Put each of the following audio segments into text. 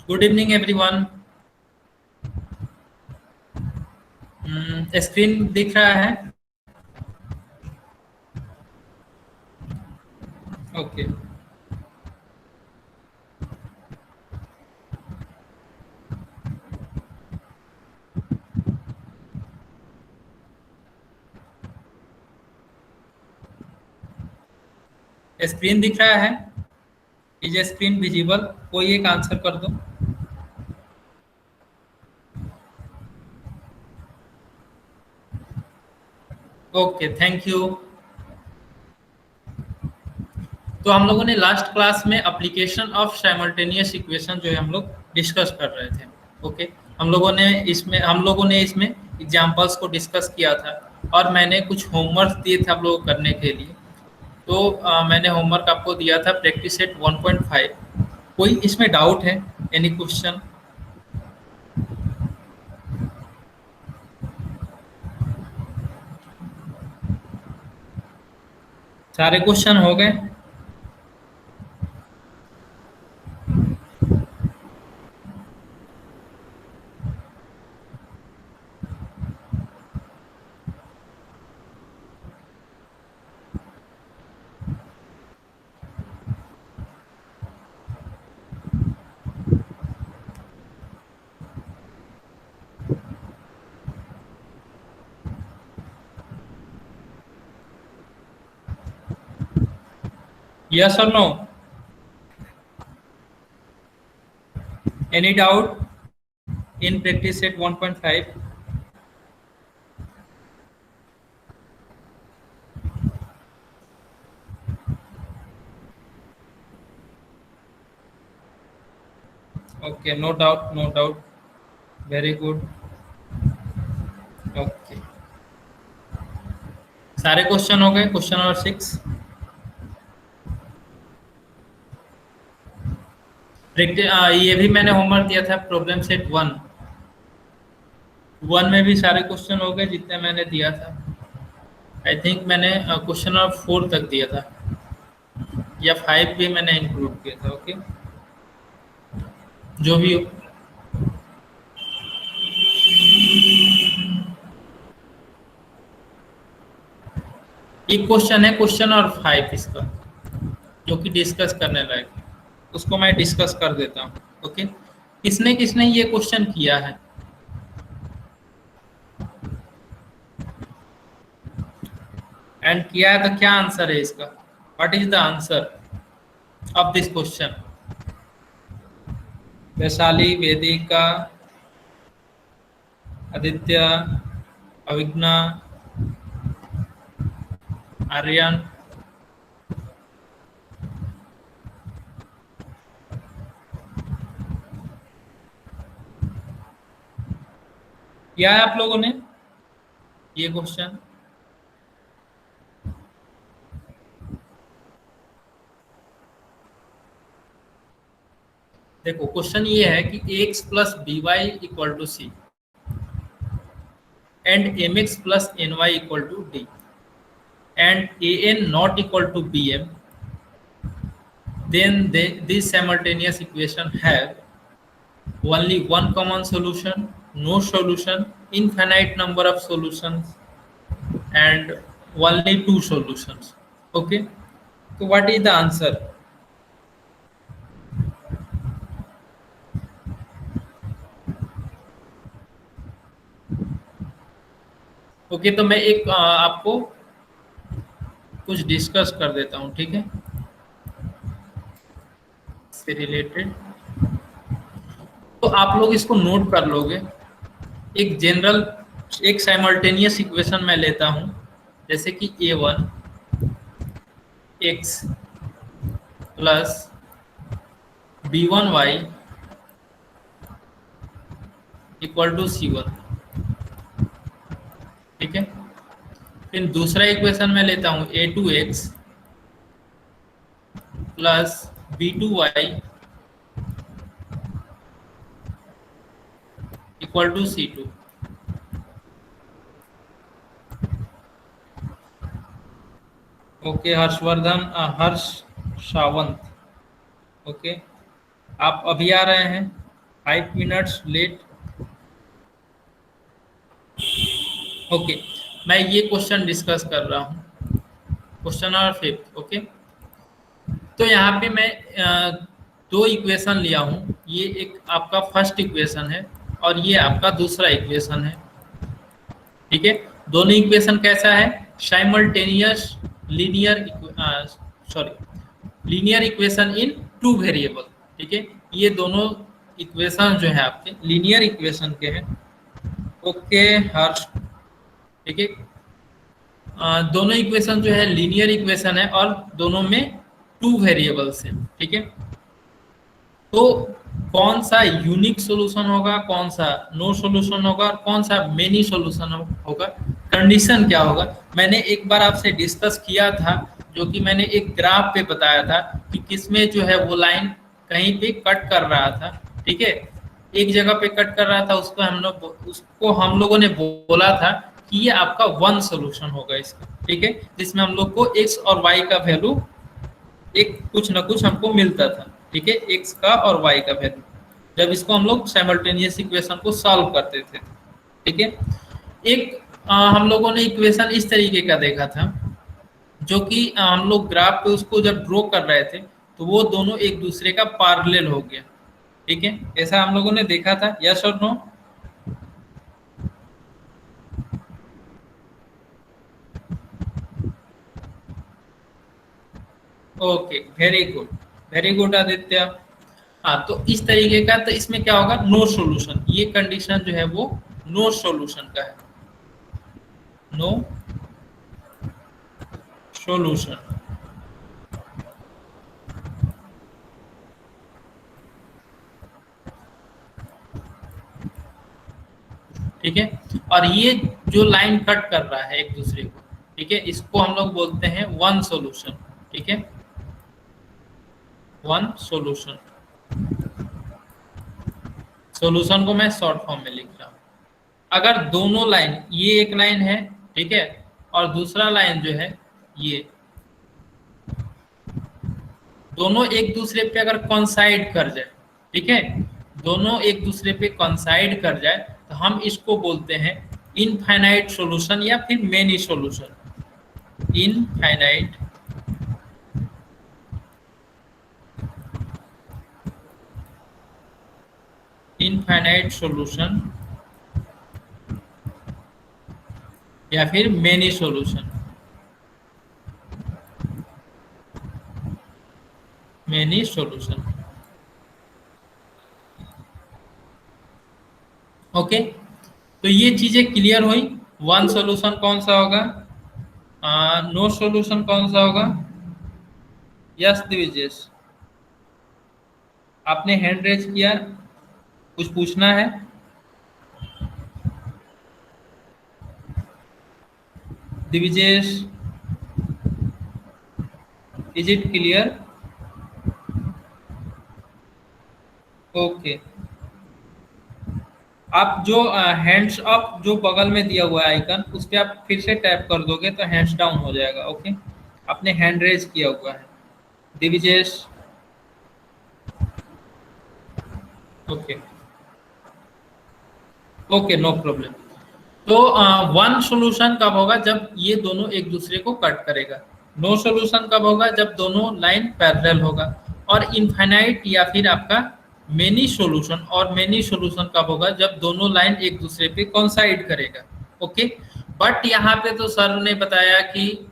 Good evening everyone. Screen दिख रहा है? ओके। स्क्रीन दिख रहा है? Is screen visible? कोई एक आंसर कर दो। Okay, thank you. तो हम लोगों ने लास्ट क्लास में एप्लीकेशन ऑफ साइमल्टेनियस इक्वेशन जो है हम लोग डिस्कस कर रहे थे। ओके। हम लोगों ने इसमें एग्जांपल्स को डिस्कस किया था और मैंने कुछ होमवर्क दिए थे आप लोगों को करने के लिए। तो मैंने होमवर्क आपको दिया था प्रैक्टिस सेट 1.5। कोई इसमें डाउट है? Any question? सारे क्वेश्चन हो गए? यस और no? Any doubt in practice set 1.5? Okay, no doubt, no doubt. Very good. Okay, सारे क्वेश्चन हो गए? Question number 6। ये भी मैंने होमवर्क दिया था प्रॉब्लम सेट 1 में भी सारे क्वेश्चन हो गए जितने मैंने दिया था। आई थिंक मैंने क्वेश्चन नंबर 4 तक दिया था या 5 भी मैंने इंक्लूड किया था। ओके, जो भी हो। एक क्वेश्चन है, क्वेश्चन नंबर 5 इसका, जो कि डिस्कस करने लायक है। उसको मैं डिस्कस कर देता हूँ। ओके, किसने किसने ये क्वेश्चन किया है? एंड किया है तो क्या आंसर है इसका? What is the answer of this question? Vaishali, Vedika, Aditya, Avighna, Aryan. किया है आप लोगों ने ये क्वेश्चन? देखो, क्वेश्चन ये है कि x plus b y equal to c and m x plus n y equal to d and a n not equal to b m, then this simultaneous equation have only one common solution, no solution, infinite number of solutions, and only two solutions. Okay, so what is the answer? Okay, तो मैं एक आपको कुछ discuss कर देता हूँ, ठीक है, इससे रिलेटेड। तो आप लोग इसको नोट कर लोगे। एक जनरल, एक साइमल्टेनियस इक्वेशन मैं लेता हूँ, जैसे कि a1 x plus b1y equal to c1, ठीक है। फिर दूसरा इक्वेशन मैं लेता हूँ a2x plus b2y equal to c2। Okay, Harshvardhan, Harsh Sawant, okay, आप अभी आ रहे हैं? 5 मिनट्स लेट। ओके, मैं ये क्वेश्चन डिस्कस कर रहा हूँ, क्वेश्चन नंबर 5। ओके, तो यहाँ पे मैं दो इक्वेशन लिया हूँ। ये एक आपका फर्स्ट इक्वेशन है और ये आपका दूसरा इक्वेशन है। ठीक है, दोनों इक्वेशन कैसा है? Simultaneous linear, sorry, linear equation in two variable. ठीक है, ये दोनों इक्वेशन जो है आपके लीनियर इक्वेशन के हैं। ओके हर्ष, ठीक है, दोनों इक्वेशन जो है लीनियर इक्वेशन है और दोनों में टू वेरिएबल्स हैं। ठीक है, तो कौन सा यूनिक सॉल्यूशन होगा, कौन सा नो सॉल्यूशन होगा और कौन सा मेनी सॉल्यूशन होगा, कंडीशन क्या होगा, मैंने एक बार आपसे डिस्कस किया था, जो कि मैंने एक ग्राफ पे बताया था कि किसमें जो है वो लाइन कहीं पे कट कर रहा था। ठीक है, एक जगह पे कट कर रहा था, उसको हम लोगों ने बोला था कि ये आपका वन सॉल्यूशन होगा इसका। ठीक है, जिसमें हम लोग को एक्स और वाई का वैल्यू एक कुछ ना कुछ हमको मिलता था। ठीक है, एक्स का और वाई का वैल्यू, जब इसको हम लोग साइमल्टेनियस इक्वेशन को सॉल्व करते थे। ठीक है, एक हम लोगों ने इक्वेशन इस तरीके का देखा था, जो कि हम लोग ग्राफ पे उसको जब ड्रॉ कर रहे थे तो वो दोनों एक दूसरे का पैरेलल हो गया। ठीक है, ऐसा हम लोगों ने देखा था, यस और no? Okay, very good Aditya. हाँ, तो इस तरीके का, तो इसमें क्या होगा, नो सॉल्यूशन, ये कंडीशन जो है वो नो सॉल्यूशन का है, नो सॉल्यूशन। ठीक है, और ये जो लाइन कट कर रहा है एक दूसरे को, ठीक है, इसको हम लोग बोलते हैं वन सॉल्यूशन। ठीक है, वन सॉल्यूशन, सॉल्यूशन को मैं शॉर्ट फॉर्म में लिख रहा हूँ। अगर दोनों लाइन, ये एक लाइन है, ठीक है, और दूसरा लाइन जो है ये, दोनों एक दूसरे पे अगर कॉन्साइड कर जाए, ठीक है, दोनों एक दूसरे पे कॉन्साइड कर जाए, तो हम इसको बोलते हैं इनफाइनाइट सॉल्यूशन या फिर many solution. Infinite infinite solution या फिर many solution, many solution. Okay, तो ये चीजें क्लियर हुई। वन सॉल्यूशन कौन सा होगा, नो सॉल्यूशन कौन सा होगा? यस दिविजेश, आपने हैंड रेज किया, कुछ पूछना है? दिविजेश, इज इट क्लियर? ओके, आप जो हैंड्स अप जो बगल में दिया हुआ है आइकन, उस पर आप फिर से टैप कर दोगे तो हैंड्स डाउन हो जाएगा। ओके, आपने हैंड रेज किया हुआ है Divijesh. Okay okay, no problem. तो वन सॉल्यूशन कब होगा, जब ये दोनों एक दूसरे को कट करेगा। नो सॉल्यूशन कब होगा, जब दोनों लाइन पैरेलल होगा। और इनफाइनाइट या फिर आपका मेनी सॉल्यूशन, और मेनी सॉल्यूशन कब होगा, जब दोनों लाइन एक दूसरे पे कोइंसाइड करेगा। ओके, बट यहाँ पे तो सर ने बताया कि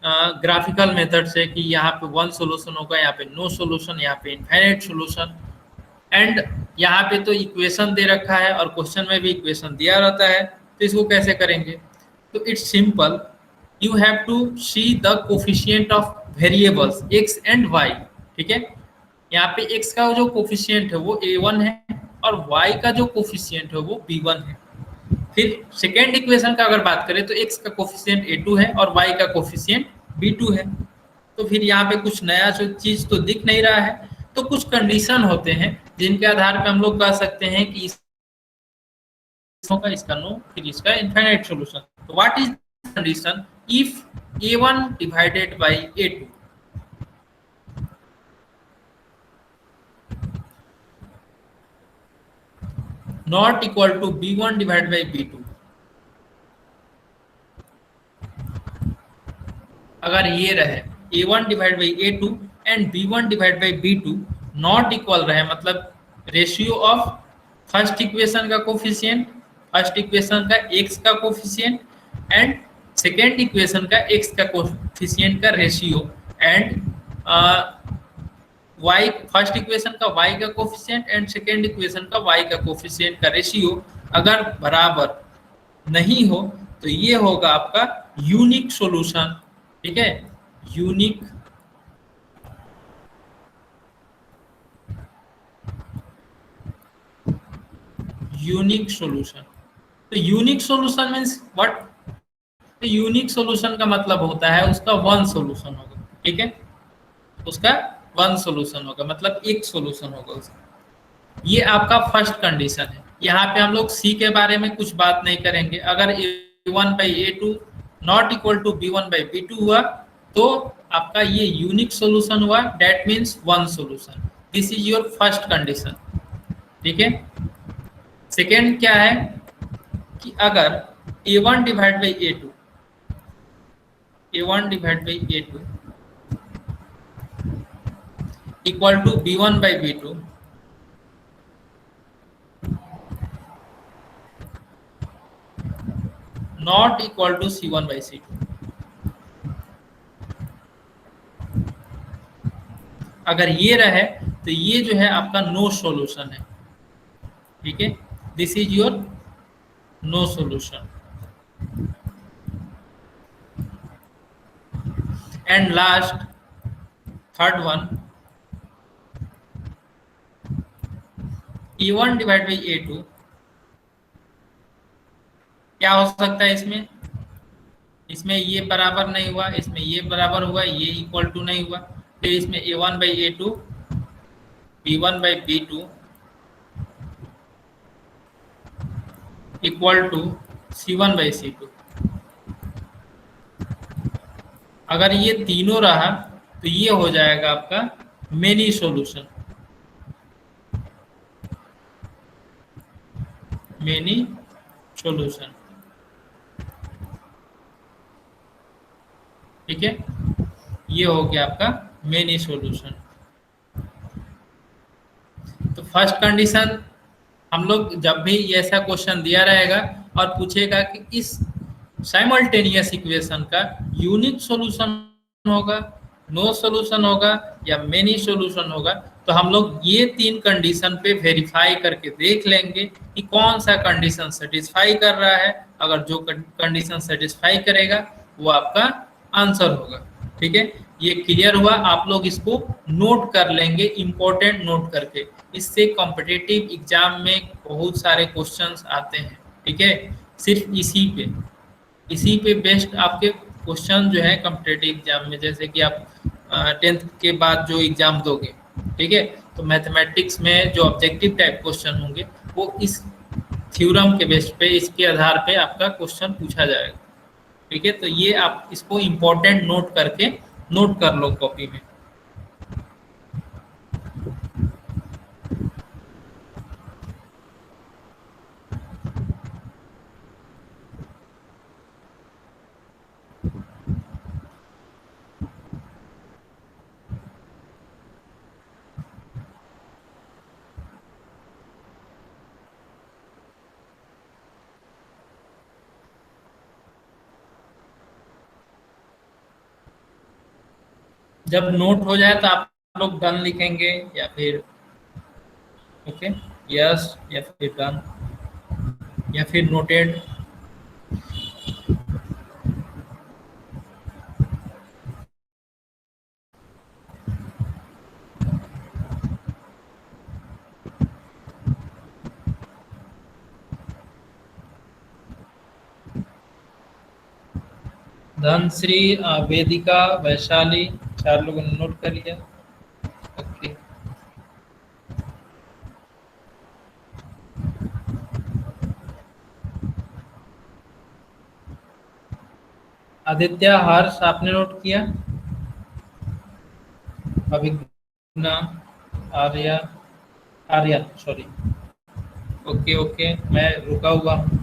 ग्राफिकल मेथड से कि यहाँ पे वन सॉल्यूशन होगा, यहाँ पे नो सॉल्यूशन, यहाँ पे इनफाइनाइट सॉल्यूशन। एंड यहाँ पे तो इक्वेशन दे रखा है और क्वेश्चन में भी इक्वेशन दिया रहता है, तो इसको कैसे करेंगे? तो it's simple, you have to see the coefficient of variables x and y. ठीक है, यहाँ पे एक्स का जो कोफिशिएंट है वो a1 है और वाई का जो कोफिशिएंट है वो b1 है। फिर सेकेंड इक्वेशन का अगर बात करें तो एक्स का कोफिशिएंट a2 है और वाई का कोफिशिएंट b2 है। तो फिर यहाँ पे कुछ नया चीज तो दिख नहीं रहा है, तो कुछ कंडीशन होते हैं जिनके आधार पे हम लोग कह सकते हैं कि इसका नो, फिर इसका इनफाइनाइट सॉल्यूशन। तो what is condition if a1 divided by a2? Not equal to B1 divide by B2। अगर ये रहे A1 divide by A2 and B1 divide by B2 not equal रहे, मतलब रेशियो ऑफ फर्स्ट इक्वेशन का coefficient, first equation का x का coefficient and second equation का x का कोफिशिएंट का ratio and y, first equation का y का कोफिशिएंट एंड सेकेंड इक्वेशन का y का कोफिशिएंट का रेशियो अगर बराबर नहीं हो तो ये होगा आपका यूनिक सॉल्यूशन। ठीक है, यूनिक सॉल्यूशन। तो यूनिक सॉल्यूशन मींस व्हाट? तो यूनिक सॉल्यूशन का मतलब होता है उसका वन सॉल्यूशन होगा। ठीक है, उसका वन सॉल्यूशन होगा, मतलब एक सॉल्यूशन होगा उसका। ये आपका फर्स्ट कंडीशन है। यहाँ पे हम लोग सी के बारे में कुछ बात नहीं करेंगे। अगर A1 by A2 not equal to B1 by B2 हुआ तो आपका ये यूनिक सॉल्यूशन हुआ, that means one solution. This is your first condition. ठीक है, सेकेंड क्या है कि अगर A1 divide by A2 equal to B1 by B2 not equal to C1 by C2। अगर ये रहे तो ये जो है आपका नो सॉल्यूशन है। ठीक है, this is your no solution. And last third one, A1 divide by A2 क्या हो सकता है इसमें? इसमें ये बराबर नहीं हुआ, इसमें ये बराबर हुआ, ये इक्वल टू नहीं हुआ। फिर इसमें A1 by A2 B1 by B2 equal to C1 by C2। अगर ये तीनों रहा तो ये हो जाएगा आपका मेनी सॉल्यूशन। Many solution. ठीक है, ये हो गया आपका मेनी सॉल्यूशन। तो फर्स्ट कंडीशन हम लोग जब भी ऐसा क्वेश्चन दिया रहेगा और पूछेगा कि इस साइमल्टेनियस इक्वेशन का यूनिक सॉल्यूशन होगा, नो सॉल्यूशन होगा या मेनी सॉल्यूशन होगा, तो हम लोग ये तीन कंडीशन पे वेरीफाई करके देख लेंगे कि कौन सा कंडीशन सेटिस्फाई कर रहा है। अगर जो कंडीशन सेटिस्फाई करेगा वो आपका आंसर होगा। ठीक है, ये क्लियर हुआ? आप लोग इसको नोट कर लेंगे, इंपॉर्टेंट नोट करके। इससे कॉम्पिटिटिव एग्जाम में बहुत सारे क्वेश्चंस आते हैं। ठीक है, सिर्फ इसी पे बेस्ड आपके क्वेश्चन जो है कॉम्पिटिटिव एग्जाम में, जैसे कि आप 10th के बाद जो एग्जाम दोगे, ठीक है, तो मैथमेटिक्स में जो ऑब्जेक्टिव टाइप क्वेश्चन होंगे वो इस थ्योरम के बेस पे, इसके आधार पे आपका क्वेश्चन पूछा जाएगा। ठीक है, तो ये आप इसको इम्पोर्टेंट नोट करके नोट कर लो कॉपी में। जब नोट हो जाए तो आप लोग डन लिखेंगे या फिर ओके यस या फिर डन या फिर नोटेड। धनश्री, वेदिका, वैशाली, 4 लोगों ने नोट कर लिया। ओके, आदित्य, हर्ष, आपने नोट किया? अभिज्ञा, आर्या, सॉरी, ओके ओके, मैं रुका हुआ हूँ।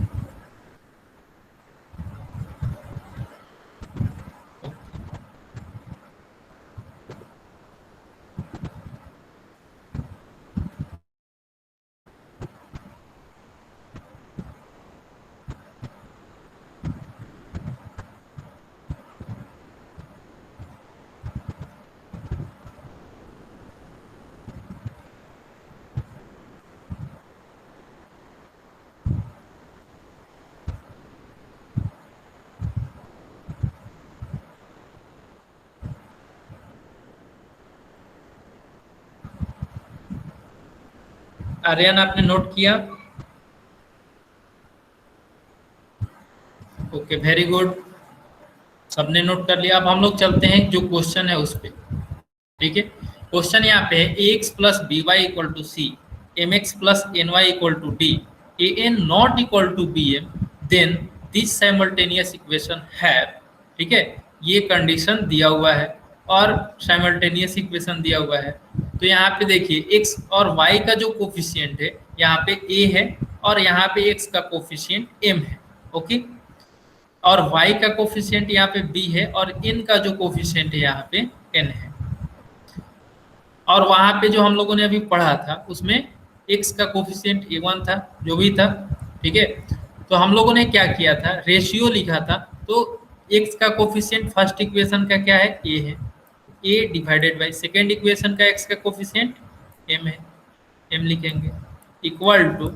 आर्यन, आपने नोट किया? Okay, very good. सबने नोट कर लिया। अब हम लोग चलते हैं जो क्वेश्चन है उस पे। ठीक है, क्वेश्चन यहाँ पे है a x plus b y equal to c, m x plus n y equal to d, a n not equal to b m, then this simultaneous equation है। ठीक है, ये कंडीशन दिया हुआ है और साइमल्टेनियस इक्वेशन दिया हुआ है। तो यहाँ पे देखिए x और y का जो कोफिशिएंट है यहाँ पे a है और यहाँ पे x का कोफिशिएंट m है। ओके, और y का कोफिशिएंट यहाँ पे b है और n का जो कोफिशिएंट है यहाँ पे n है। और वहां पे जो हम लोगों ने अभी पढ़ा था उसमें x का कोफिशिएंट a1 था, जो भी था। ठीक है, तो हम लोगों ने क्या किया था, रेशियो लिखा था। तो x का कोफिशिएंट फर्स्ट इक्वेशन का क्या है, a है, a divided by second equation का x का कोफिशिएंट m है, m लिखेंगे, इक्वल टू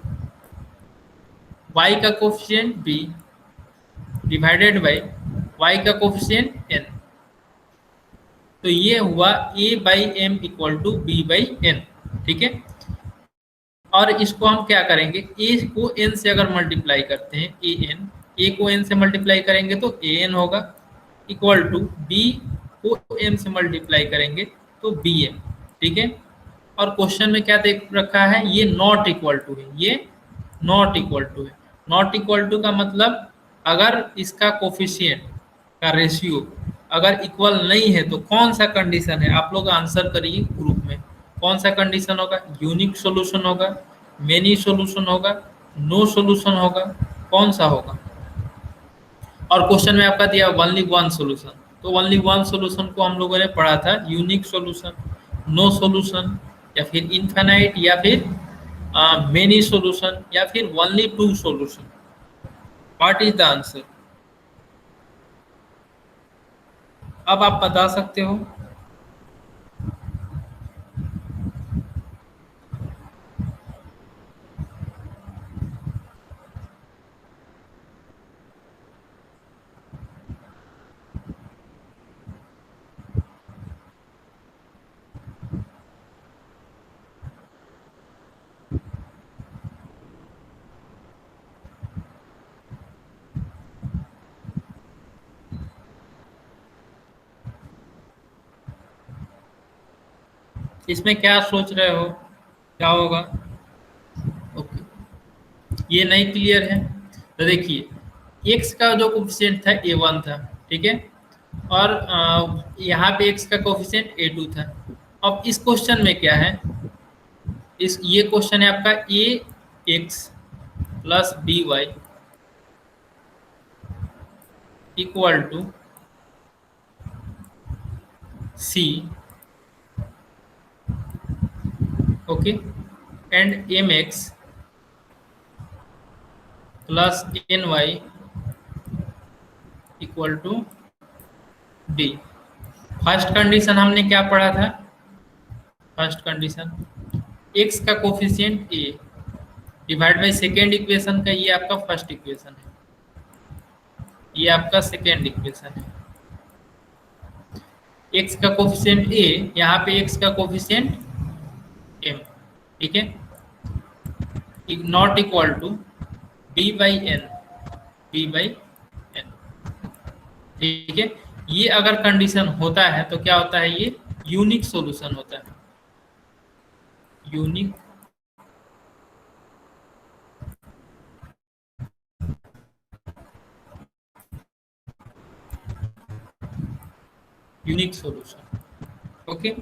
y का coefficient b divided by y का कोफिशिएंट n। तो ये हुआ a by m equal to b by n. ठीक है, और इसको हम क्या करेंगे, a को n से अगर मल्टीप्लाई करते हैं, a को n से मल्टीप्लाई करेंगे तो a n होगा, इक्वल टू b को m से मल्टीप्लाई करेंगे तो b m। ठीक है, और क्वेश्चन में क्या देख रखा है, ये नॉट इक्वल टू है, ये नॉट इक्वल टू है। नॉट इक्वल टू का मतलब अगर इसका कोफिशिएंट का रेशियो अगर इक्वल नहीं है तो कौन सा कंडीशन है, आप लोग आंसर करिए ग्रुप में। कौन सा कंडीशन होगा, यूनिक सॉल्यूशन होगा, मेनी सॉल्यूशन होगा, नो सॉल्यूशन होगा, कौन सा होगा? और क्वेश्चन में आपका दिया ओनली वन सॉल्यूशन, तो ओनली वन सॉल्यूशन को हम लोगों ने पढ़ा था यूनिक सॉल्यूशन, नो सॉल्यूशन, या फिर इनफाइनाइट, या फिर मेनी सॉल्यूशन, या फिर only two solution. What is the answer? अब आप बता सकते हो। इसमें क्या सोच रहे हो, क्या होगा? ओके, ये नहीं क्लियर है तो देखिए x का जो कोफिशिएंट था a1 था। ठीक है, और यहाँ पे x का कोफिशिएंट a2 था। अब इस क्वेश्चन में क्या है, इस ये क्वेश्चन है आपका a x plus b y equal to c, okay, and m x plus n y equal to d. First condition हमने क्या पढ़ा था, फर्स्ट कंडीशन x का coefficient a divide by second equation का, ये आपका फर्स्ट इक्वेशन है, ये आपका सेकेंड इक्वेशन है। x का कोफिशिएंट a, यहाँ पे x का कोफिशिएंट m। ठीक है, not equal to b by n, b by n. ठीक है, ये अगर कंडीशन होता है तो क्या होता है, ये यूनिक सॉल्यूशन होता है, unique unique solution. Okay,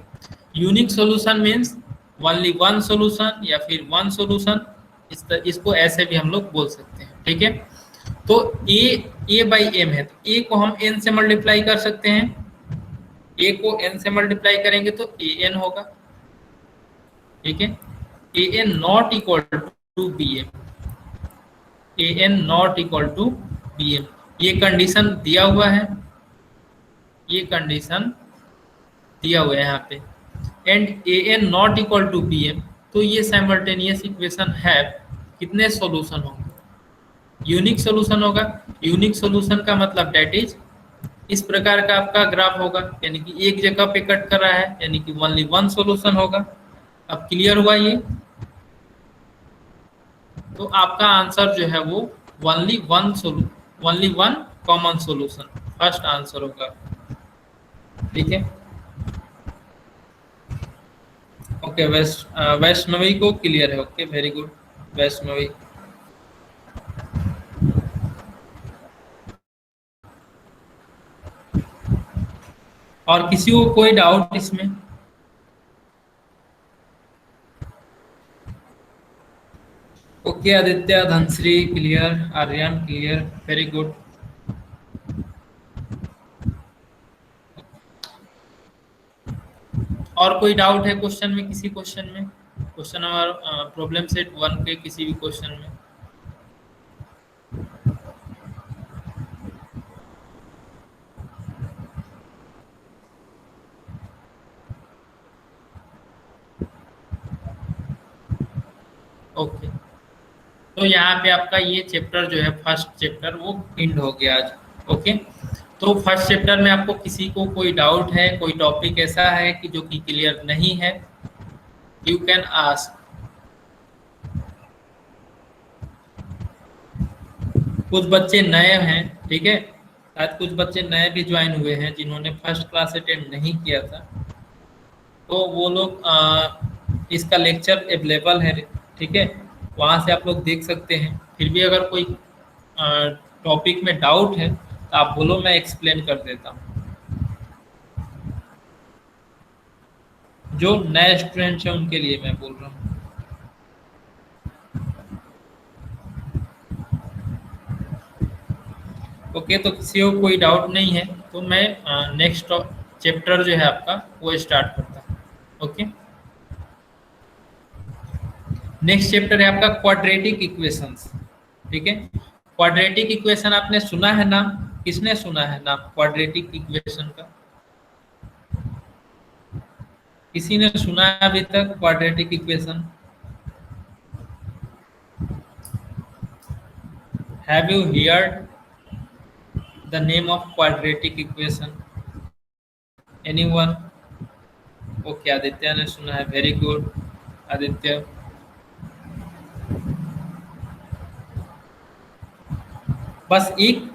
unique solution means only one solution या फिर वन सॉल्यूशन इसको ऐसे भी हम लोग बोल सकते हैं, ठीक है। तो ए बाई एम है, तो ए को हम एन से मल्टीप्लाई कर सकते हैं, ए को एन से मल्टीप्लाई करेंगे तो ए एन होगा, ठीक है। A n not equal to b m, a n not equal to b m, ये कंडीशन दिया हुआ है, ये कंडीशन दिया हुआ है यहाँ पे, and a n not equal to b m, तो ये साइमल्टेनियस इक्वेशन है, कितने सॉल्यूशन होंगे, यूनिक सॉल्यूशन होगा। यूनिक सॉल्यूशन का मतलब दैट इज इस प्रकार का आपका ग्राफ होगा, यानी कि एक जगह पे कट कर रहा है, यानी कि ओनली वन सॉल्यूशन होगा। अब क्लियर हुआ ये, तो आपका आंसर जो है वो only one common solution first answer होगा, ठीक है। ओके, वैष्णवी को क्लियर है, ओके वेरी गुड वैष्णवी। और किसी को कोई डाउट इसमें? Okay Aditya, Dhanashree clear, Aryan clear, very good. और कोई डाउट है क्वेश्चन में, किसी क्वेश्चन में, क्वेश्चन नंबर प्रॉब्लम सेट 1 के किसी भी क्वेश्चन में? ओके, तो यहाँ पे आपका ये चैप्टर जो है फर्स्ट चैप्टर वो एंड हो गया आज, ओके। तो फर्स्ट चैप्टर में आपको किसी को कोई डाउट है, कोई टॉपिक ऐसा है कि जो कि क्लियर नहीं है, यू कैन आस्क। कुछ बच्चे नए हैं, ठीक है, शायद कुछ बच्चे नए भी ज्वाइन हुए हैं जिन्होंने फर्स्ट क्लास अटेंड नहीं किया था, तो वो लोग इसका लेक्चर अवेलेबल है, ठीक है, वहाँ से आप लोग देख सकते हैं। फिर भी अगर कोई टॉपिक में डाउट है तो आप बोलो, मैं एक्सप्लेन कर देता हूँ। जो नए स्टूडेंट्स हैं उनके लिए मैं बोल रहा हूँ। ओके, तो किसी को कोई डाउट नहीं है तो मैं नेक्स्ट चैप्टर जो है आपका वो स्टार्ट करता हूँ, ओके। नेक्स्ट चैप्टर है आपका क्वाड्रेटिक इक्वेशंस, ठीक है। क्वाड्रेटिक इक्वेशन आपने सुना है नाम, किसने सुना है नाम क्वाड्रेटिक इक्वेशन का? किसी ने सुना है अभी तक quadratic equation? Have you heard the name of quadratic equation? Anyone? Okay, Aditya ने सुना है, वेरी गुड आदित्य। बस एक,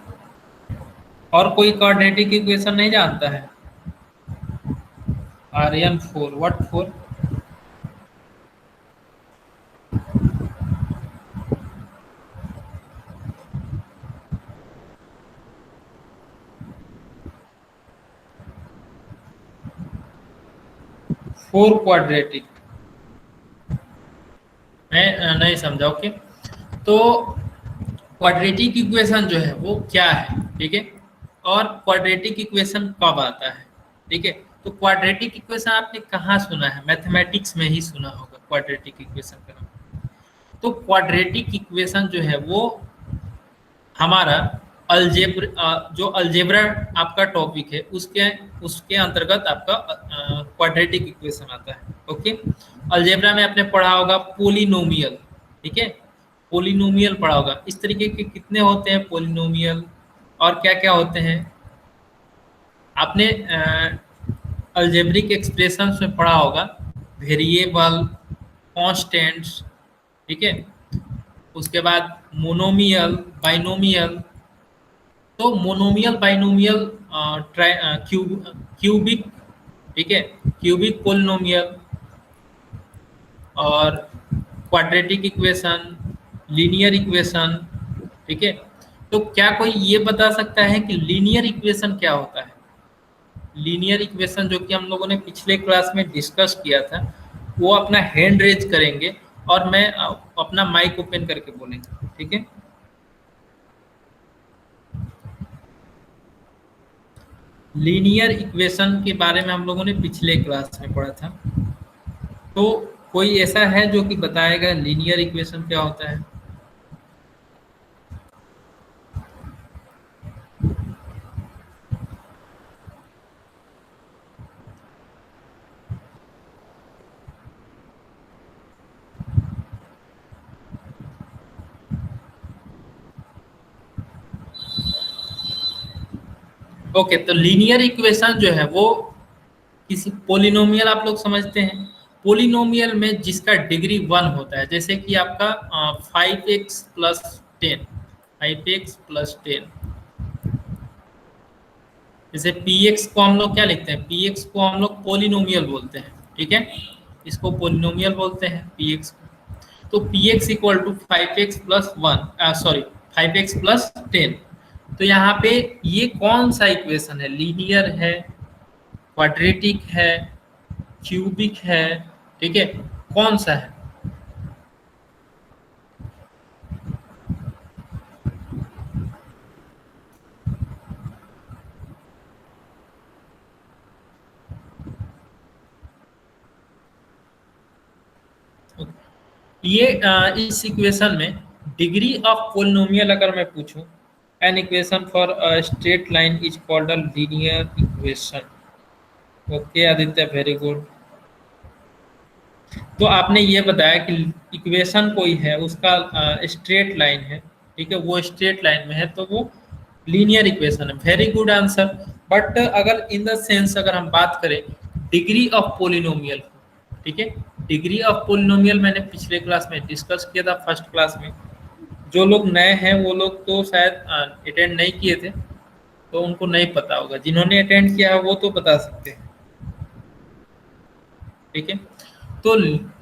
और कोई क्वाड्रेटिक इक्वेशन नहीं जानता है? आर्यन 4, व्हाट 4? फोर क्वाड्रेटिक, मैं नहीं समझा, ओके। तो क्वाड्रेटिक इक्वेशन जो है वो क्या है, ठीक है, और क्वाड्रेटिक इक्वेशन कब आता है, ठीक है। तो क्वाड्रेटिक इक्वेशन आपने कहाँ सुना है? मैथमेटिक्स में ही सुना होगा क्वाड्रेटिक इक्वेशन का नाम। तो क्वाड्रेटिक इक्वेशन जो है वो हमारा जो अलजेब्रा आपका टॉपिक है उसके उसके अंतर्गत आपका क्वाड्रेटिक इक्वेशन आता है, ओके। अलजेब्रा में आपने पढ़ा होगा पोलिनोमियल, ठीक है, पोलिनोमियल पढ़ा होगा। इस तरीके के कितने होते हैं पोलिनोमियल, और क्या क्या होते हैं आपने अलजेब्रिक एक्सप्रेशंस में पढ़ा होगा, वेरिएबल, कांस्टेंट्स, ठीक है। उसके बाद मोनोमियल, बाइनोमियल। तो मोनोमियल, बाइनोमियल, क्यूबिक, ठीक है, क्यूबिक पोलिनोमियल, और क्वाड्रेटिक इक्वेशन, लीनियर इक्वेशन, ठीक है। तो क्या कोई ये बता सकता है कि लीनियर इक्वेशन क्या होता है? लीनियर इक्वेशन जो कि हम लोगों ने पिछले क्लास में डिस्कस किया था, वो अपना हैंड रेज करेंगे और मैं अपना माइक ओपन करके बोलेंगे, ठीक है। लीनियर इक्वेशन के बारे में हम लोगों ने पिछले क्लास में पढ़ा था, तो कोई ऐसा है जो कि बताएगा लीनियर इक्वेशन क्या होता है? ओके, तो लीनियर इक्वेशन जो है वो किसी पोलिनोमियल, आप लोग समझते हैं, पोलिनोमियल में जिसका डिग्री 1 होता है, जैसे कि आपका 5x+10, 5x+10, जैसे px को हम लोग क्या लिखते हैं, px को हम लोग पोलिनोमियल बोलते हैं, ठीक है, इसको पोलिनोमियल बोलते हैं px को। तो px equal to 5x+1, sorry 5x+10। तो यहाँ पे ये कौन सा इक्वेशन है, लीनियर है, क्वाड्रेटिक है, क्यूबिक है, ठीक है, कौन सा है? ये इस इक्वेशन में डिग्री ऑफ पोलिनोमियल अगर मैं पूछूं, an equation for a straight line is called a linear equation. Okay Aditya, very good. तो आपने ये बताया कि इक्वेशन कोई है, उसका स्ट्रेट लाइन है, ठीक है, वो स्ट्रेट लाइन में है तो वो लीनियर इक्वेशन है। Very good answer. बट अगर इन द सेंस अगर हम बात करें डिग्री ऑफ पोलिनोमियल, ठीक है, डिग्री ऑफ पोलिनोमियल मैंने पिछले क्लास में डिस्कस किया था, फर्स्ट क्लास में। जो लोग नए हैं वो लोग तो शायद अटेंड नहीं किए थे, तो उनको नहीं पता होगा। जिन्होंने अटेंड किया है वो तो बता सकते हैं, ठीक है। तो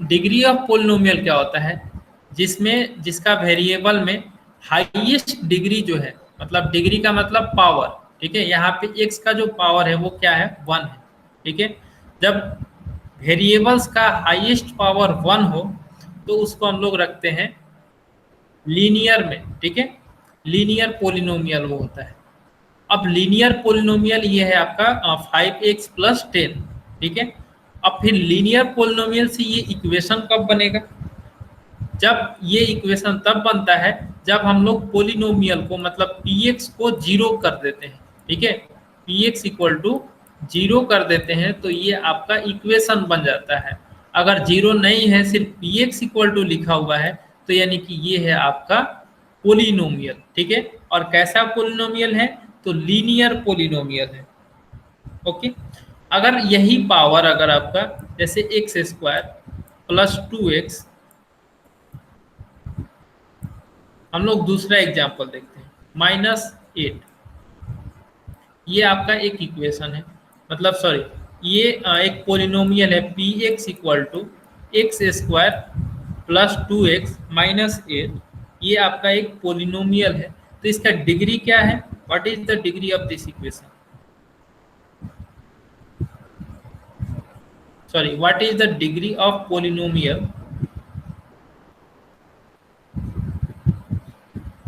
डिग्री ऑफ पोलिनोमियल क्या होता है, जिसमें जिसका वेरिएबल में हाईएस्ट डिग्री जो है, मतलब डिग्री का मतलब पावर, ठीक है, यहाँ पे x का जो पावर है वो क्या है, 1 है, ठीक है। जब वेरिएबल्स का हाईएस्ट पावर 1 हो तो उसको हम लोग रखते हैं लीनियर में, ठीक है, लीनियर पोलिनोमियल वो होता है। अब लीनियर पोलिनोमियल ये है आपका 5x+10, ठीक है। अब फिर लीनियर पोलिनोमियल से ये इक्वेशन कब बनेगा, जब ये इक्वेशन तब बनता है जब हम लोग पोलिनोमियल को, मतलब px को 0 कर देते हैं, ठीक है, px इक्वल टू 0 कर देते हैं तो ये आपका इक्वेशन बन जाता है। अगर 0 नहीं है, सिर्फ px इक्वल टू लिखा हुआ है, तो यानी कि ये है आपका पोलिनोमियल, ठीक है। और कैसा पोलिनोमियल है, तो लीनियर पोलिनोमियल है। ओके, अगर यही पावर अगर आपका जैसे x² + 2x, हम लोग दूसरा एग्जाम्पल देखते हैं, -8, ये आपका एक इक्वेशन है, मतलब सॉरी, ये एक पोलिनोमियल है, px equal to x² + 2x - 8, ये आपका एक पोलिनोमियल है। तो इसका डिग्री क्या है, what is the degree of this equation, sorry, what is the degree of polynomial,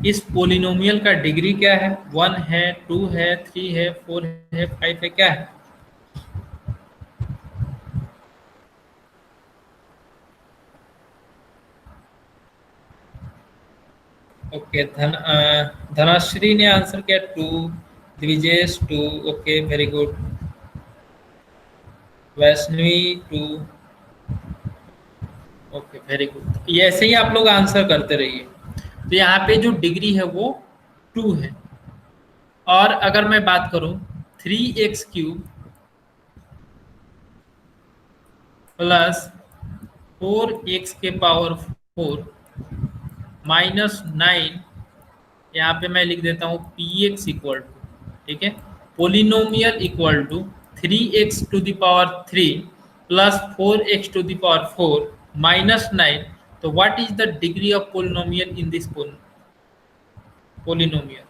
इस पोलिनोमियल का डिग्री क्या है, 1 है, 2 है, 3 है, 4 है, 5 है, क्या है? ओके, धनश्री ने आंसर किया 2, द्विजेश 2, okay very good, Vaishnavi 2, okay very good. ये ऐसे ही आप लोग आंसर करते रहिए। तो यहाँ पे जो डिग्री है वो 2 है। और अगर मैं बात करूं 3x³ + 4x⁴ -9, यहाँ पे मैं लिख देता हूँ px इक्वल टू, ठीक है, polynomial equal to 3x⁴ + 4x⁴ -9। तो what is the degree of polynomial in this polynomial?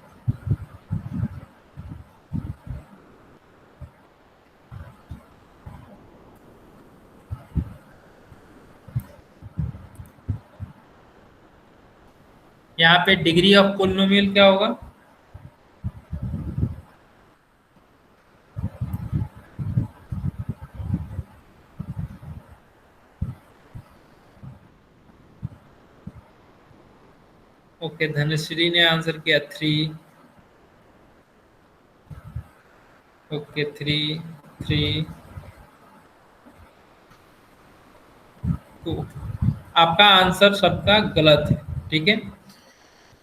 यहाँ पे डिग्री ऑफ पोलिनोमियल क्या होगा? ओके, धनश्री ने आंसर किया 3। ओके, 3 3 2। आपका आंसर सबका गलत है, ठीक है।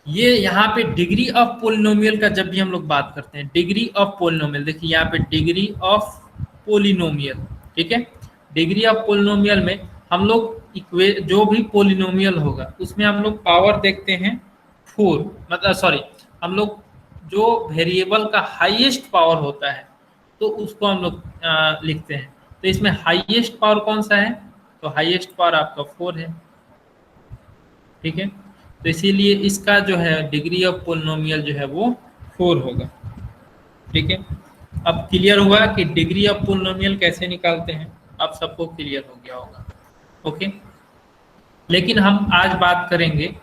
ये यहाँ पे डिग्री ऑफ पोलिनोमियल का जब भी हम लोग बात करते हैं, डिग्री ऑफ पोलिनोमियल, देखिए यहाँ पे डिग्री ऑफ पोलिनोमियल, ठीक है। डिग्री ऑफ पोलिनोमियल में हम लोग जो भी पोलिनोमियल होगा उसमें हम लोग पावर देखते हैं 4, मतलब सॉरी, हम लोग जो वेरिएबल का हाईएस्ट पावर होता है तो उसको हम लोग लिखते हैं। तो इसमें हाईएस्ट पावर कौन सा है? तो हाईएस्ट पावर आपका 4 है, ठीक है। तो इसीलिए इसका जो है डिग्री ऑफ पोलिनोमियल जो है वो 4 होगा, ठीक है। अब क्लियर हुआ कि डिग्री ऑफ पोलिनोमियल कैसे निकालते हैं, अब सबको क्लियर हो गया होगा, ओके। लेकिन हम आज बात करेंगे,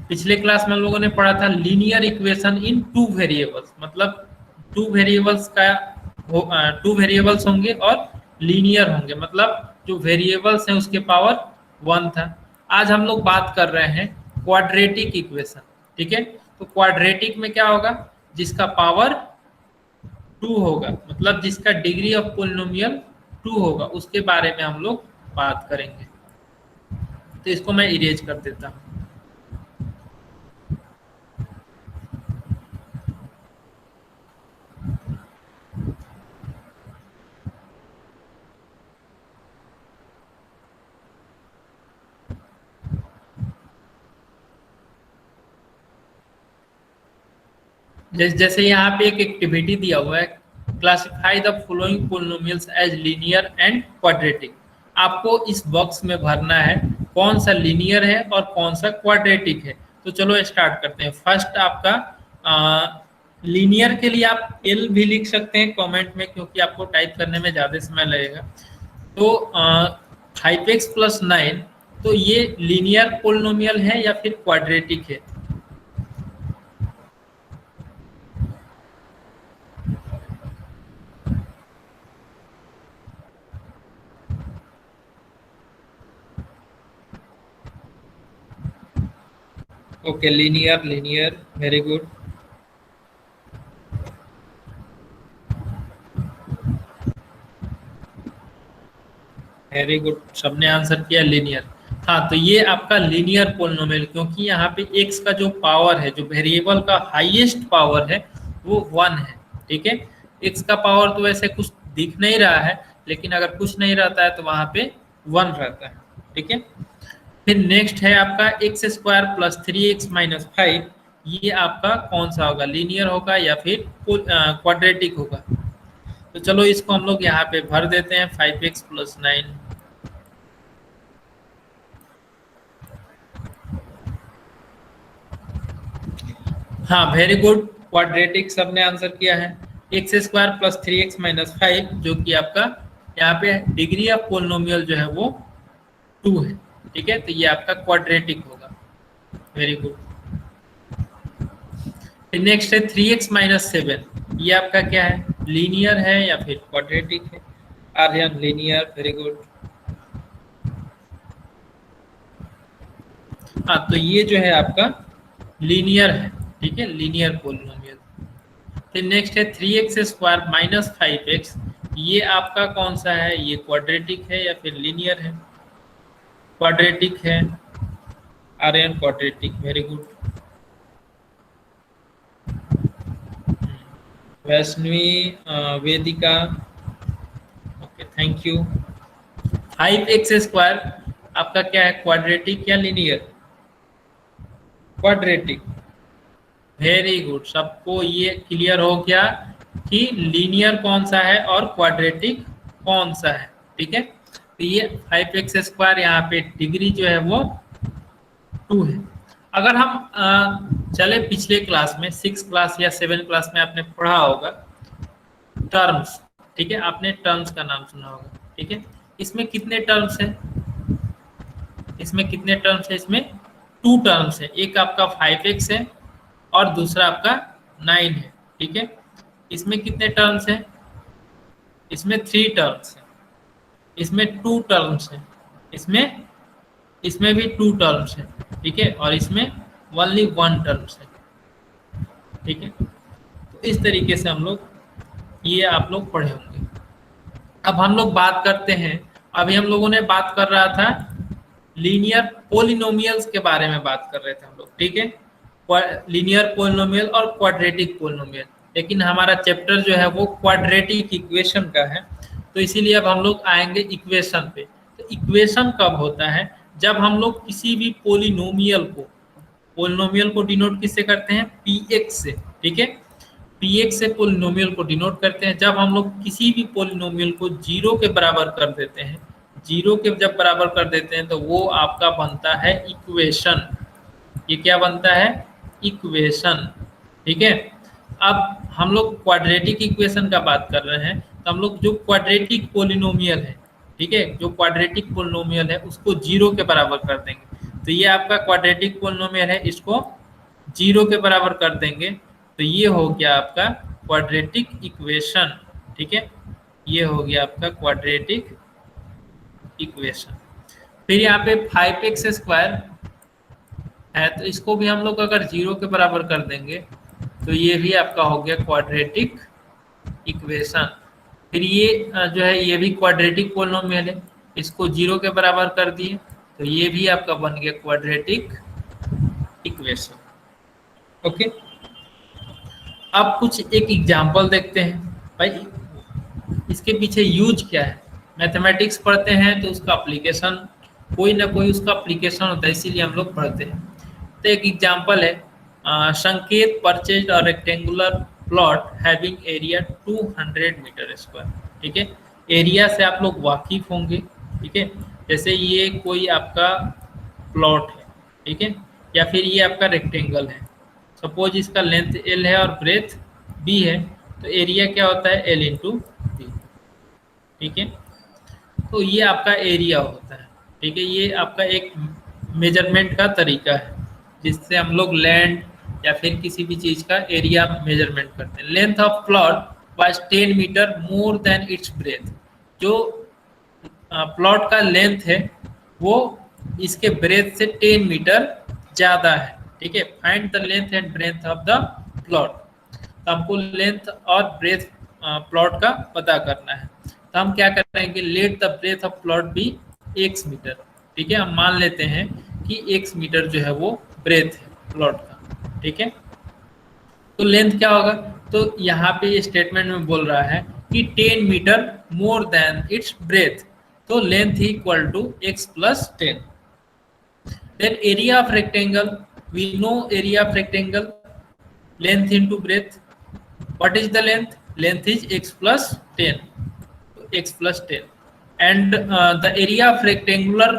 पिछले क्लास में हम लोगों ने पढ़ा था linear equation in two variables, मतलब टू वेरिएबल्स होंगे और लीनियर होंगे, मतलब जो वेरिएबल्स हैं उसके पावर 1 था। आज हम लोग बात कर रहे हैं क्वाड्रेटिक इक्वेशन, ठीक है। तो क्वाड्रेटिक में क्या होगा? जिसका पावर 2 होगा, मतलब जिसका डिग्री ऑफ पोलिनोमियल 2 होगा, उसके बारे में हम लोग बात करेंगे। तो इसको मैं इरेज कर देता हूँ। जैसे यहाँ पे एक एक्टिविटी दिया हुआ है, classify the following polynomials as linear and quadratic. आपको इस बॉक्स में भरना है कौन सा लीनियर है और कौन सा क्वाड्रेटिक है। तो चलो स्टार्ट करते हैं। फर्स्ट आपका लीनियर के लिए आप एल भी लिख सकते हैं कमेंट में, क्योंकि आपको टाइप करने में ज़्यादा समय लगेगा। तो 5x + 9, तो ये लीनियर पोलिनोमियल है या फिर क्वाड्रेटिक है? Okay, linear linear, very good. Very good, सबने आंसर किया लीनियर। हाँ, तो ये आपका लीनियर पोलिनोमियल, क्योंकि यहाँ पे x का जो पावर है, जो वेरिएबल का हाईएस्ट पावर है वो 1 है, ठीक है। x का पावर तो वैसे कुछ दिख नहीं रहा है, लेकिन अगर कुछ नहीं रहता है तो वहां पे 1 रहता है, ठीक है। फिर नेक्स्ट है आपका x² + 3x - 5। ये आपका कौन सा होगा? लीनियर होगा या फिर क्वाड्रेटिक होगा? तो चलो इसको हम लोग यहाँ पे भर देते हैं, 5x + 9। हाँ, वेरी गुड, क्वाड्रेटिक सबने आंसर किया है। x² + 3x - 5, जो कि आपका यहाँ पे डिग्री ऑफ पोलिनोमियल जो है वो 2 है, ठीक है। तो ये आपका क्वाड्रेटिक होगा, वेरी गुड। फिर नेक्स्ट है 3x - 7। ये आपका क्या है? लीनियर है या फिर क्वाड्रेटिक है? Aryan linear, very good. हाँ, तो ये जो है आपका लीनियर है, ठीक है, लीनियर पोलिनोमियल। फिर नेक्स्ट है 3x² - 5x। ये आपका कौन सा है? ये क्वाड्रेटिक है या फिर लीनियर है? क्वाड्रेटिक है, Aryan quadratic, very good. Vaishnavi, Vedika, okay, thank you. 5x² आपका क्या है? क्वाड्रेटिक या लीनियर? Quadratic, very good. सबको ये क्लियर हो गया कि लीनियर कौन सा है और क्वाड्रेटिक कौन सा है, ठीक है। तो ये 5x² यहाँ पे डिग्री जो है वो 2 है। अगर हम चले पिछले क्लास में, 6 क्लास या 7 क्लास में आपने पढ़ा होगा टर्म्स, ठीक है, आपने टर्म्स का नाम सुना होगा, ठीक है। इसमें कितने टर्म्स है? इसमें कितने टर्म्स है? इसमें टू टर्म्स है, एक आपका 5x है और दूसरा आपका 9 है। ठीक है, इसमें कितने टर्म्स हैं? इसमें 3 टर्म्स है, इसमें 2 टर्म्स है, इसमें इसमें भी 2 टर्म्स है। ठीक है, और इसमें ओनली 1 टर्म्स है। ठीक है, तो इस तरीके से हम लोग, ये आप लोग पढ़े होंगे। अब हम लोग बात करते हैं, अभी हम लोगों ने बात कर रहा था लीनियर पोलिनोमियल्स के बारे में बात कर रहे थे हम लोग। ठीक है, लीनियर पोलिनोमियल और क्वाड्रेटिक पोलिनोमियल, लेकिन हमारा चैप्टर जो है वो क्वाड्रेटिक इक्वेशन का है, तो इसीलिए अब हम लोग आएंगे इक्वेशन पे। तो इक्वेशन कब होता है? जब हम लोग किसी भी पोलिनोमियल को डिनोट किससे करते हैं? px से। ठीक है, px से पोलिनोमियल को डिनोट करते हैं। जब हम लोग किसी भी पोलिनोमियल को जीरो के बराबर कर देते हैं, जीरो के जब बराबर कर देते हैं, तो वो आपका बनता है इक्वेशन। ये क्या बनता है? इक्वेशन। ठीक है, अब हम लोग क्वाड्रेटिक इक्वेशन का बात कर रहे हैं, तो हम लोग जो क्वाड्रेटिक पोलिनोमियल है, ठीक है, जो क्वाड्रेटिक पोलिनोमियल है उसको जीरो के बराबर कर देंगे। तो ये आपका क्वाड्रेटिक पोलिनोमियल है, इसको जीरो के बराबर कर देंगे, तो ये हो गया आपका क्वाड्रेटिक इक्वेशन। ठीक है, ये हो गया आपका क्वाड्रेटिक इक्वेशन। फिर यहाँ पे 5x² है, तो इसको भी हम लोग अगर जीरो के बराबर कर देंगे, तो ये भी आपका हो गया क्वाड्रेटिक इक्वेशन। फिर ये जो है ये भी क्वाड्रेटिक पोलिनोमियल है, इसको जीरो के बराबर कर दिए, तो ये भी आपका बन गया क्वाड्रेटिक इक्वेशन। ओके, अब कुछ एक एग्जांपल देखते हैं भाई, इसके पीछे यूज क्या है। मैथमेटिक्स पढ़ते हैं तो उसका एप्लीकेशन, कोई ना कोई उसका एप्लीकेशन होता है, इसीलिए हम लोग पढ़ते हैं। तो एक एग्जांपल है, संकेत परचेज और rectangular plot having area 200 metre square. ठीक है, एरिया से आप लोग वाकिफ होंगे। ठीक है, जैसे ये कोई आपका प्लॉट है, ठीक है, या फिर ये आपका रेक्टेंगल है। सपोज इसका लेंथ L है और ब्रेथ B है, तो एरिया क्या होता है? L into b. ठीक है, तो ये आपका एरिया होता है। ठीक है, ये आपका एक मेजरमेंट का तरीका है, जिससे हम लोग लैंड या फिर किसी भी चीज का एरिया मेजरमेंट करते हैं। Length of plot was 10 metre more than its breadth. जो प्लॉट का लेंथ है वो इसके ब्रेथ से 10 मीटर ज्यादा है। ठीक है, find the length and breadth of the plot. तो हमको लेंथ और ब्रेथ प्लॉट का पता करना है। तो हम क्या करेंगे? Let the breadth of plot be x metre. ठीक है, हम मान लेते हैं कि x मीटर जो है वो ब्रेथ है प्लॉट का। ठीक है, तो लेंथ क्या होगा? तो यहाँ पे ये स्टेटमेंट में बोल रहा है कि 10 metre more than its breadth, तो length equal to x plus 10। Then area of rectangle, we know area of rectangle length into breadth. What is the length? Length is x plus 10, x plus 10। And the area of rectangular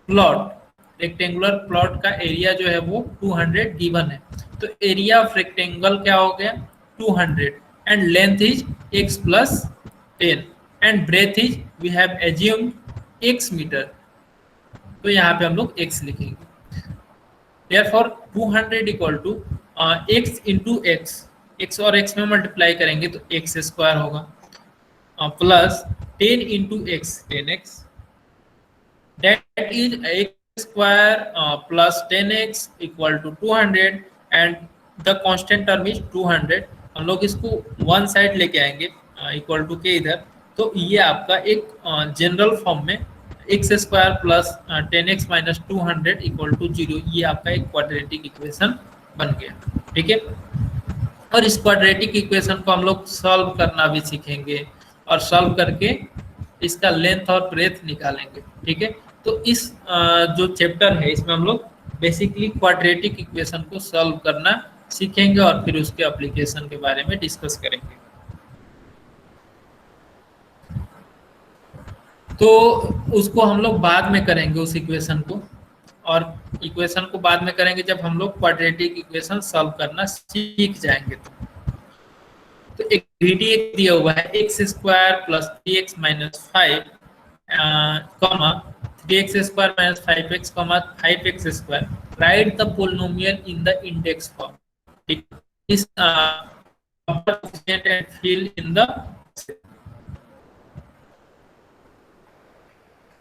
plot, rectangular plot का area जो है वो 200 given है। तो area of rectangle क्या हो गया? 200, and length is x plus 10 and breadth is, we have assumed x metre, तो यहाँ पे हम लोग x लिखेंगे। Therefore 200 equal to x into x, x और x में मल्टीप्लाई करेंगे तो x स्क्वायर होगा, plus 10 into x 10x, that is x square plus 10x equal to 200 and the constant term is 200। हम लोग इसको वन साइड लेके आएंगे इक्वल टू के इधर, तो ये आपका एक जनरल फॉर्म में x square plus 10x minus 200 equal to 0, ये आपका एक क्वाड्रेटिक इक्वेशन बन गया। ठीक है, और इस क्वाड्रेटिक इक्वेशन को हम लोग सॉल्व करना भी सीखेंगे और सॉल्व करके इसका लेंथ और ब्रेथ निकालेंगे। ठीक है, तो इस जो चैप्टर है इसमें हम लोग बेसिकली क्वाड्रेटिक इक्वेशन को सॉल्व करना सीखेंगे और फिर उसके एप्लीकेशन के बारे में डिस्कस करेंगे। तो उसको हम लोग बाद में करेंगे उस इक्वेशन को, और इक्वेशन को बाद में करेंगे जब हम लोग क्वाड्रेटिक इक्वेशन सॉल्व करना सीख जाएंगे। तो एक डी दिया हुआ है x square plus 3x minus 5 comma 3x square minus 5x comma 5x square. Write the polynomial in the index form. This coefficient and fill in the.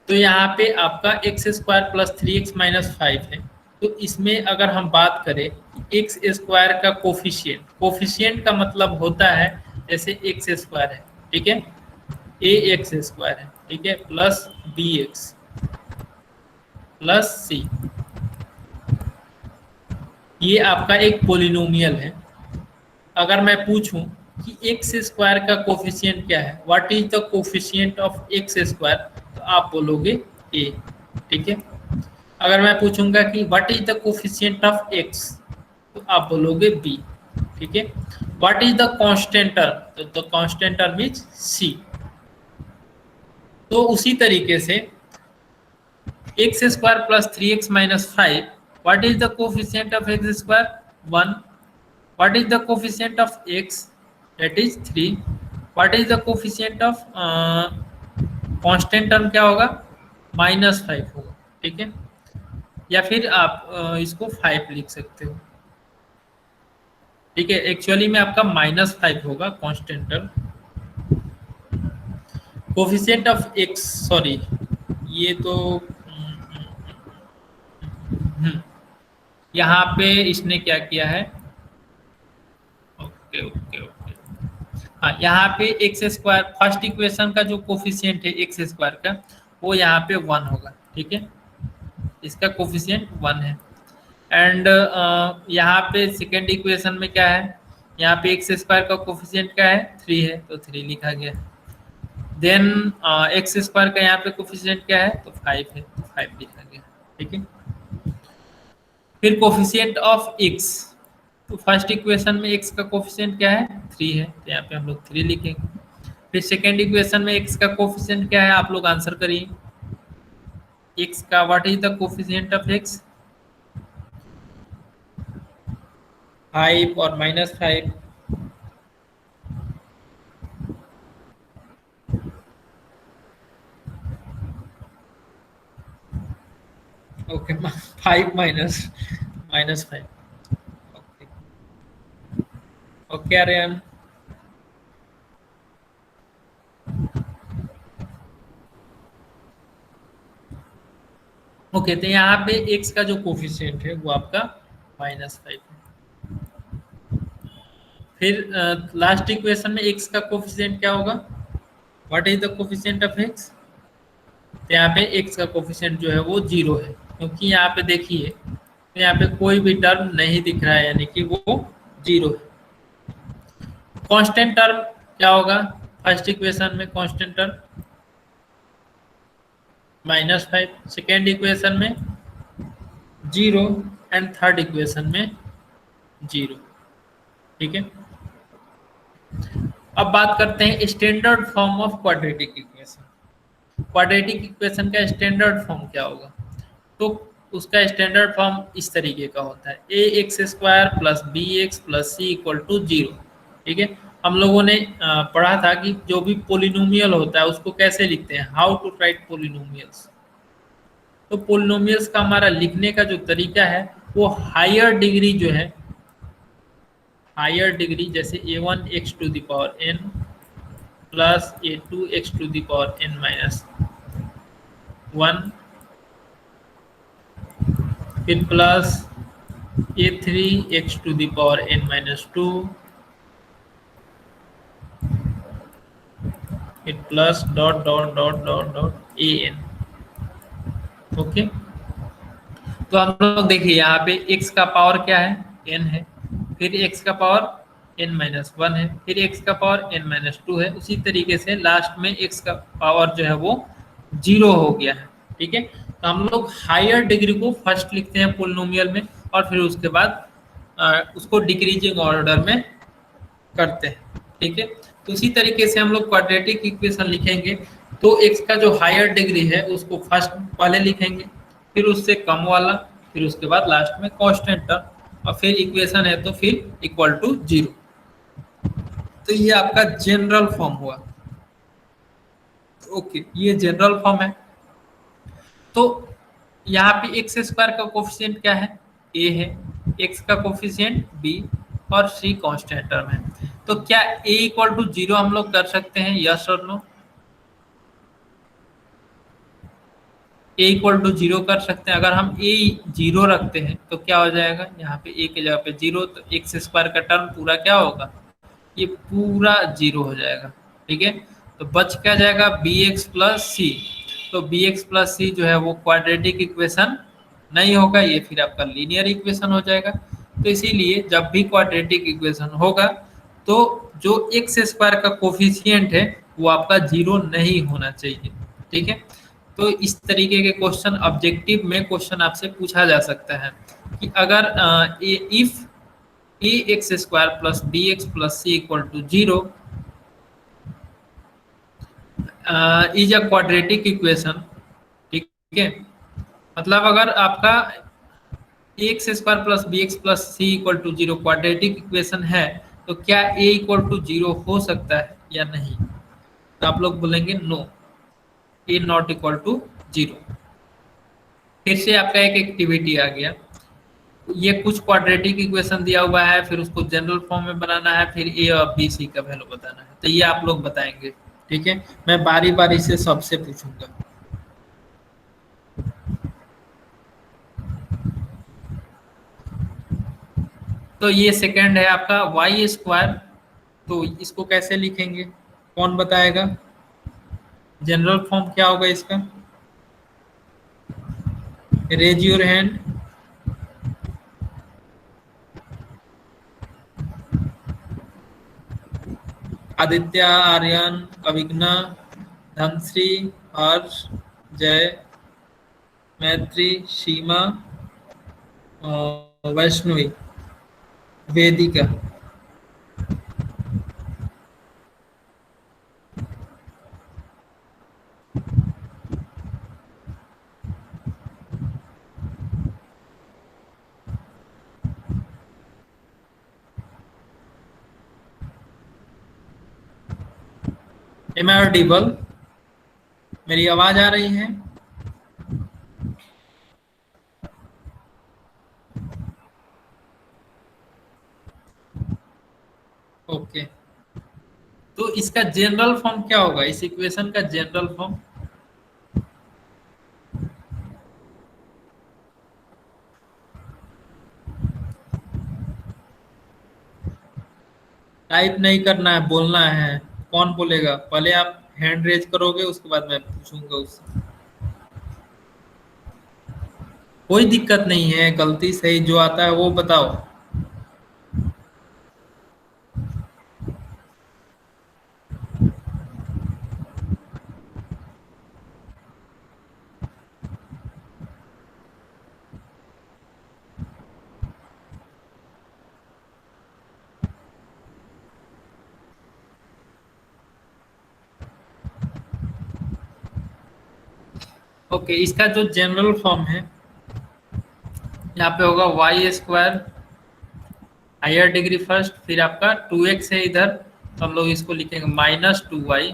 तो यहाँ पे आपका x square plus 3x minus 5 है। तो इसमें अगर हम बात करें एक्स स्क्वायर का कोफिशिएंट का मतलब होता है जैसे एक्स स्क्वायर है, ठीक है, ए एक्स स्क्वायर है, ठीक है, प्लस बी एक्स प्लस सी, ये आपका एक पोलिनोमियल है। अगर मैं पूछूं कि एक्स स्क्वायर का कोफिशिएंट क्या है, what is the coefficient of x square, तो आप बोलोगे ए, ठीक है। अगर मैं पूछूंगा कि what is the coefficient of x, तो आप बोलोगे बी, ठीक है। What is the constant term, तो the constant term is c. तो उसी तरीके से x square plus 3x minus 5, what is the coefficient of x square 1, what is the coefficient of x, that is 3, what is the coefficient of constant term क्या होगा, -5 होगा, ठीक है। या फिर आप इसको 5 लिख सकते हो, ठीक है। एक्चुअली में आपका -5 होगा constant term. Coefficient of x, sorry ये तो यहाँ पे इसने क्या किया है, ओके, हाँ, यहाँ पे एक्स स्क्वायर फर्स्ट इक्वेशन का जो कोफिशिएंट है एक्स स्क्वायर का, वो यहाँ पे 1 होगा, ठीक है, इसका कोफिशिएंट 1 है। एंड यहाँ पे सेकेंड इक्वेशन में क्या है, यहाँ पे एक्स स्क्वायर का कोफिशिएंट क्या है 3 है, तो 3 लिखा गया। देन एक्स स्क्वायर का यहाँ पे कोफिशिएंट क्या है, तो 5 है, तो 5 लिखा गया, ठीक है। फिर कोफिशिएंट ऑफ एक्स, तो फर्स्ट इक्वेशन में x का कोफिशिएंट क्या है 3 है, तो यहाँ पे हम लोग 3 लिखेंगे। फिर सेकेंड इक्वेशन में x का कोफिशिएंट क्या है, आप लोग आंसर करिए। x का what is the coefficient of x, 5 और -5, ओके, 5 -5, ओके आर्यन, ओके। तो यहाँ पे x का जो कोफिशिएंट है वो आपका -5 है। फिर लास्ट इक्वेशन में x का कोफिशिएंट क्या होगा, what is the coefficient of x, तो यहाँ पे x का कोफिशिएंट जो है वो 0 है, क्योंकि यहाँ पे देखिए तो यहाँ पे कोई भी टर्म नहीं दिख रहा है, यानी कि वो 0 है। कांस्टेंट टर्म क्या होगा, फर्स्ट इक्वेशन में कांस्टेंट टर्म -5, सेकेंड इक्वेशन में 0 एंड थर्ड इक्वेशन में 0, ठीक है। अब बात करते हैं standard form of quadratic equation. Quadratic equation का स्टैंडर्ड फॉर्म क्या होगा, तो उसका स्टैंडर्ड फॉर्म इस तरीके का होता है, a x square plus b x plus c equal to 0, ठीक है। हम लोगों ने पढ़ा था कि जो भी पोलिनोमियल होता है उसको कैसे लिखते हैं, हाउ टू राइट पोलिनोमियल्स। तो पोलिनोमियल्स का हमारा लिखने का जो तरीका है वो हायर डिग्री जो है, हायर डिग्री जैसे a1 x to the power n plus a2 x to the power n minus 1, फिर plus a3 x to the power n minus 2, फिर plus dot dot dot dot dot an, okay. तो हम लोग देखिए यहाँ पे x का power क्या है n है, फिर x का पावर n माइनस 1 है, फिर x का पावर n माइनस 2 है। उसी तरीके से लास्ट में x का पावर जो है वो 0 हो गया है, ठीक है। तो हम लोग हायर डिग्री को फर्स्ट लिखते हैं पोलिनोमियल में और फिर उसके बाद उसको डिक्रीजिंग ऑर्डर में करते हैं, ठीक है। तो इसी तरीके से हम लोग क्वाड्रेटिक इक्वेशन लिखेंगे तो x का जो हायर डिग्री है उसको फर्स्ट पहले लिखेंगे, फिर उससे कम वाला, फिर उसके बाद लास्ट में कांस्टेंट टर्म, और फिर इक्वेशन है तो फिर इक्वल टू 0। तो ये आपका जनरल फॉर्म हुआ, ओके, ये जनरल फॉर्म है। तो यहाँ पे एक्स स्क्वायर का कोफिशिएंट क्या है, ए है, एक्स का कोफिशिएंट बी और सी कांस्टेंट टर्म है। तो क्या ए इक्वल टू 0 हम लोग कर सकते हैं, यस और नो? ए इक्वल टू 0 कर सकते हैं। अगर हम ए 0 रखते हैं तो क्या हो जाएगा, यहाँ पे ए की जगह पे 0, तो एक्स स्क्वायर का टर्म पूरा क्या होगा, ये पूरा 0 हो जाएगा। ठीक है, तो बच क्या जाएगा, बी एक्स प्लस सी। तो बी एक्स प्लस सी जो है वो क्वाड्रेटिक इक्वेशन नहीं होगा, ये फिर आपका लीनियर इक्वेशन हो जाएगा। तो इसीलिए जब भी क्वाड्रेटिक इक्वेशन होगा तो जो एक्स स्क्वायर का कोफिशिएंट है वो आपका 0 नहीं होना चाहिए। ठीक है, तो इस तरीके के क्वेश्चन ऑब्जेक्टिव में क्वेश्चन आपसे पूछा जा सकता है कि अगर if a x square plus b x plus c equal to 0 is a quadratic equation. ठीक है, मतलब अगर आपका x square plus b x plus c equal to 0 quadratic equation है, तो क्या ए इक्वल टू 0 हो सकता है या नहीं? तो आप लोग बोलेंगे no, a not equal to 0। फिर से आपका एक एक्टिविटी आ गया, ये कुछ क्वाड्रेटिक इक्वेशन दिया हुआ है, फिर उसको जनरल फॉर्म में बनाना है, फिर ए और बी सी का वैल्यू बताना है। तो ये आप लोग बताएंगे। ठीक है, मैं बारी बारी से सबसे पूछूंगा। तो ये सेकंड है आपका वाई स्क्वायर, तो इसको कैसे लिखेंगे, कौन बताएगा? जनरल फॉर्म क्या होगा इसका? Raise your hand. Aditya, Aryan, Abhigya, Dhanashree, Harsh, Jay, Maitri, Seema, Vaishnavi, Vedika. Am I audible? मेरी आवाज आ रही है? ओके, तो इसका जनरल फॉर्म क्या होगा, इस इक्वेशन का जनरल फॉर्म? टाइप नहीं करना है, बोलना है। कौन बोलेगा? पहले आप हैंड रेज करोगे, उसके बाद मैं पूछूंगा उससे। कोई दिक्कत नहीं है, गलती सही जो आता है वो बताओ। ओके, इसका जो जनरल फॉर्म है यहाँ पे होगा y square higher degree first, फिर आपका 2x है इधर, तो हम लोग इसको लिखेंगे -2y,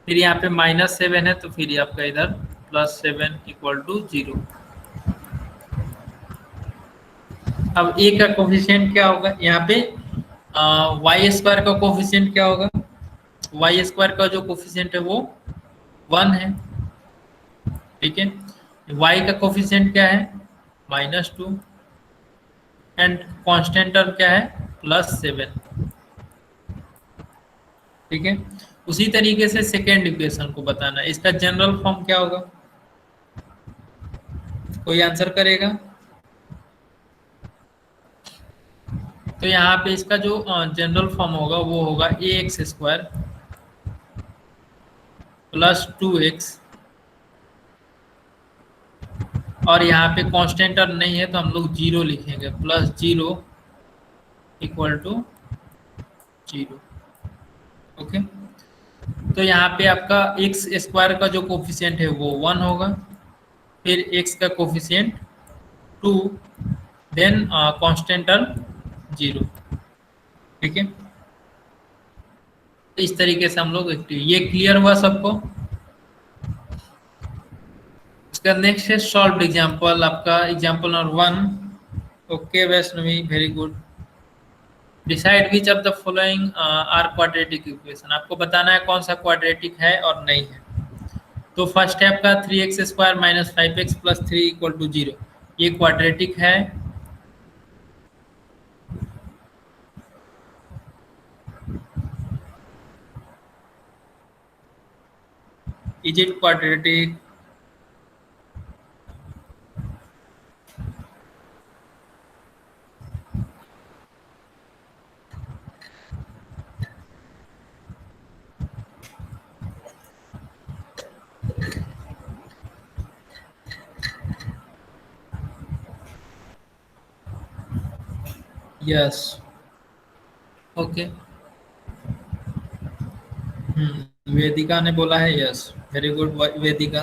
फिर यहाँ पे -7 है, तो फिर आपका इधर +7 इक्वल टू 0। अब a का कोफिशिएंट क्या होगा यहाँ पे, वाई स्क्वायर का कोफिशिएंट क्या होगा, वाई स्क्वायर का जो कोफिशिएंट है वो 1 है। ठीक है, y का कोफिशिएंट क्या है, -2, एंड कांस्टेंट टर्म क्या है, +7। ठीक है, उसी तरीके से सेकेंड इक्वेशन को बताना है, इसका जनरल फॉर्म क्या होगा, कोई आंसर करेगा? तो यहाँ पे इसका जो जनरल फॉर्म होगा वो होगा ax² + 2x, और यहाँ पे कांस्टेंट टर्म नहीं है तो हम लोग 0 लिखेंगे, +0 इक्वल टू 0। ओके, तो यहाँ पे आपका x² का जो कोफिशिएंट है वो 1 होगा, फिर x का कोफिशिएंट 2, देन कांस्टेंट टर्म 0। ठीक है, इस तरीके से हम लोग ये क्लियर हुआ सबको? उसका नेक्स्ट है सॉल्व एग्जाम्पल, आपका example number 1। Okay Vaishnavi, very good. Decide which of the following are quadratic equation, आपको बताना है कौन सा क्वाड्रेटिक है और नहीं है। तो फर्स्ट है आपका 3x² minus 5x plus 3 equal to 0, ये क्वाड्रेटिक है। Is it quadratic? Yes. Okay, Vedika ने बोला है यस, वेरी गुड वेदिका।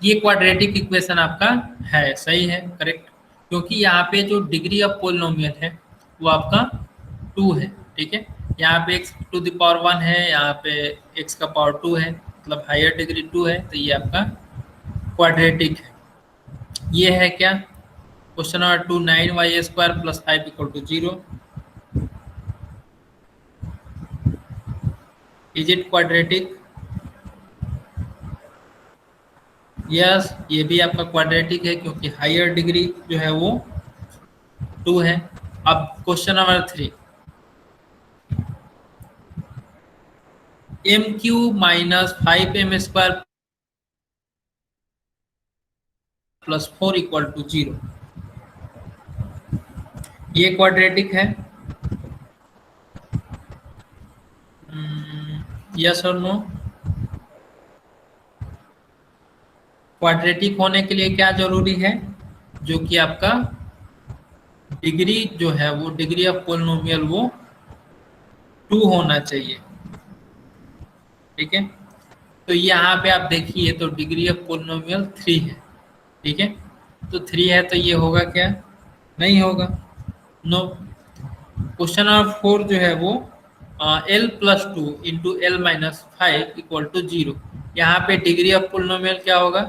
ये क्वाड्रेटिक इक्वेशन आपका है, सही है, करेक्ट। क्योंकि यहाँ पे जो डिग्री ऑफ पोलिनोमियल है वो आपका 2 है, ठीक है। यहाँ पे x टू द पावर 1 है, यहाँ पे x का पावर 2 है, मतलब हायर डिग्री 2 है, तो ये आपका क्वाड्रेटिक है। ये है क्या? Question number 2, 9y² plus 5 equal to 0। Is it quadratic? Yes, ये भी आपका क्वाड्रेटिक है क्योंकि हायर डिग्री जो है वो 2 है। अब question number 3, m³ minus 5m² plus 4 equal to 0, ये क्वाड्रेटिक है? यस और नो? क्वाड्रेटिक होने के लिए क्या जरूरी है? जो कि आपका डिग्री जो है वो डिग्री ऑफ पोलिनोमियल वो 2 होना चाहिए, ठीक है। तो यहाँ पे आप देखिए तो डिग्री ऑफ पोलिनोमियल 3 है, ठीक है। तो 3 है तो ये होगा क्या? नहीं होगा, नो। क्वेश्चन नंबर 4 जो है वो l plus 2 into L minus 5 equal to 0, यहाँ पे डिग्री ऑफ पोलिनोमियल क्या होगा?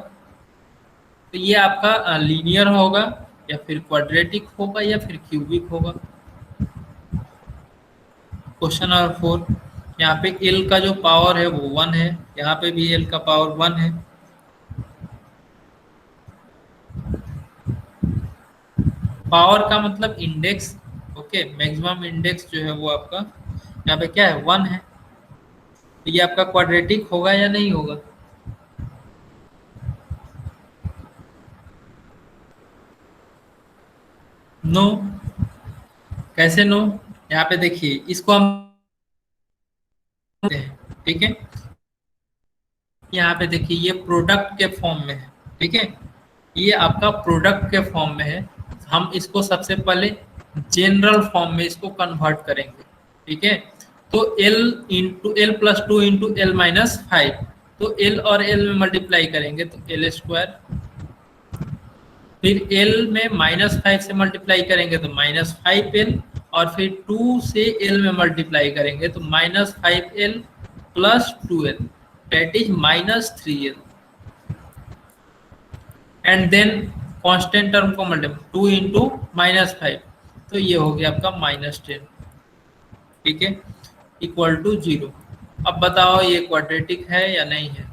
तो ये आपका लीनियर होगा या फिर क्वाड्रेटिक होगा या फिर क्यूबिक होगा। क्वेश्चन नंबर 4, यहाँ पे l का जो पावर है वो 1 है, यहाँ पे भी l का पावर 1 है। पावर का मतलब इंडेक्स, ओके, मैक्सिमम इंडेक्स जो है वो आपका यहाँ पे क्या है? 1 है। तो ये आपका क्वाड्रेटिक होगा या नहीं होगा? नो। कैसे नो? यहाँ पे देखिए, इसको हम, ठीक है, यहाँ पे देखिए ये प्रोडक्ट के फॉर्म में है, ठीक है, ये आपका प्रोडक्ट के फॉर्म में है। हम इसको सबसे पहले जनरल फॉर्म में इसको कन्वर्ट करेंगे, ठीक है। तो l into L plus 2 into L minus 5, तो l और l में मल्टीप्लाई करेंगे तो l², फिर l में -5 से मल्टीप्लाई करेंगे तो -5l, और फिर 2 से l में मल्टीप्लाई करेंगे तो -5l plus 2l, that is -3l, and then constant term को मल्टीप्लाई 2 इंटू -5, तो ये हो गया आपका -10, ठीक है, इक्वल टू 0। अब बताओ ये क्वाड्रेटिक है या नहीं है?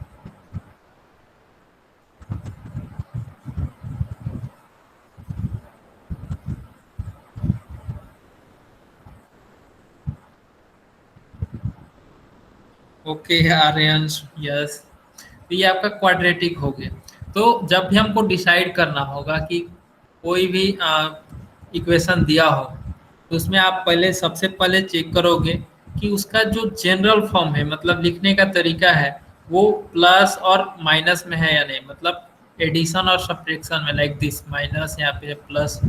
ओके आर्यंश, यस, तो ये आपका क्वाड्रेटिक हो गया। तो जब भी हमको डिसाइड करना होगा कि कोई भी इक्वेशन दिया हो, तो उसमें आप पहले सबसे पहले चेक करोगे कि उसका जो जनरल फॉर्म है, मतलब लिखने का तरीका है, वो प्लस और माइनस में है या नहीं, मतलब एडिशन और सब्ट्रैक्शन में, लाइक दिस माइनस, यहाँ पे प्लस।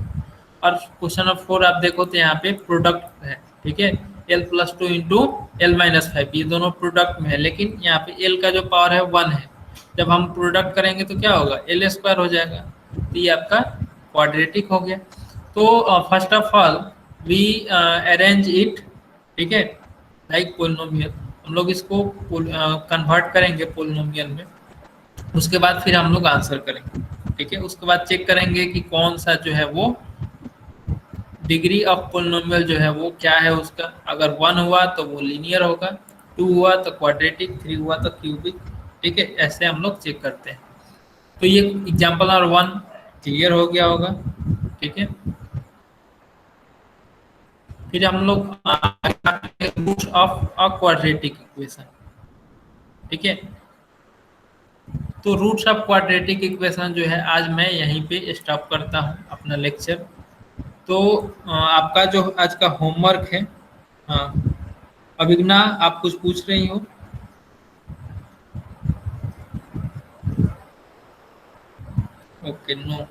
और क्वेश्चन नंबर 4 आप देखो तो यहाँ पे प्रोडक्ट है, ठीक है, l plus 2 into L minus 5, ये दोनों प्रोडक्ट में है, लेकिन यहाँ पे l का जो पावर है 1 है। जब हम प्रोडक्ट करेंगे तो क्या होगा? l² हो जाएगा, तो ये आपका क्वाड्रेटिक हो गया। तो first of all we arrange it, ठीक है, लाइक पोलिनोमियल। हम लोग इसको कन्वर्ट करेंगे पोलिनोमियल में, उसके बाद फिर हम लोग आंसर करेंगे, ठीक है। उसके बाद चेक करेंगे कि कौन सा जो है वो डिग्री ऑफ पोलिनोमियल जो है वो क्या है उसका। अगर 1 हुआ तो वो लीनियर होगा, 2 हुआ तो क्वाड्रेटिक, 3 हुआ तो क्यूबिक, ठीक है। ऐसे हम लोग चेक करते हैं। तो ये एग्जाम्पल नंबर 1 क्लियर हो गया होगा, ठीक है। फिर हम लोग roots of a quadratic equation, ठीक है। तो रूट्स ऑफ क्वाड्रेटिक इक्वेशन जो है आज मैं यहीं पे स्टॉप करता हूँ अपना लेक्चर। तो आपका जो आज का होमवर्क है, हाँ अभिज्ञा आप कुछ पूछ रही हो? Okay, no.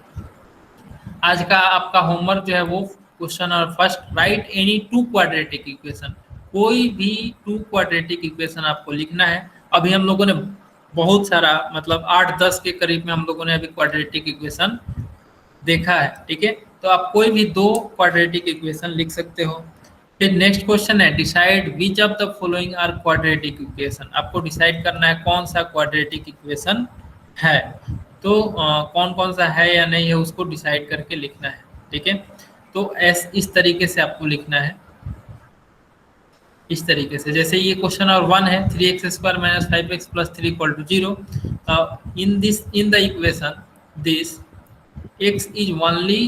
आज का आपका होमवर्क जो है वो क्वेश्चन और first, right any two quadratic equation. कोई भी टू क्वाड्रेटिक इक्वेशन आपको लिखना है। अभी हम लोगों ने बहुत सारा, मतलब 8-10 के करीब में हम लोगों ने अभी क्वाड्रेटिक इक्वेशन देखा है, ठीक है। तो आप कोई भी दो क्वाड्रेटिक इक्वेशन लिख सकते हो। फिर नेक्स्ट क्वेश्चन है, decide which of the following are quadratic equation. आपको डिसाइड करना है कौन सा क्वाड्रेटिक इक्वेशन है। तो कौन कौन सा है या नहीं है उसको डिसाइड करके लिखना है, ठीक है। तो इस तरीके से आपको लिखना है, इस तरीके से। जैसे ये क्वेश्चन नंबर 1 है, 3x² - 5x + 3 = 0। In the equation this x is only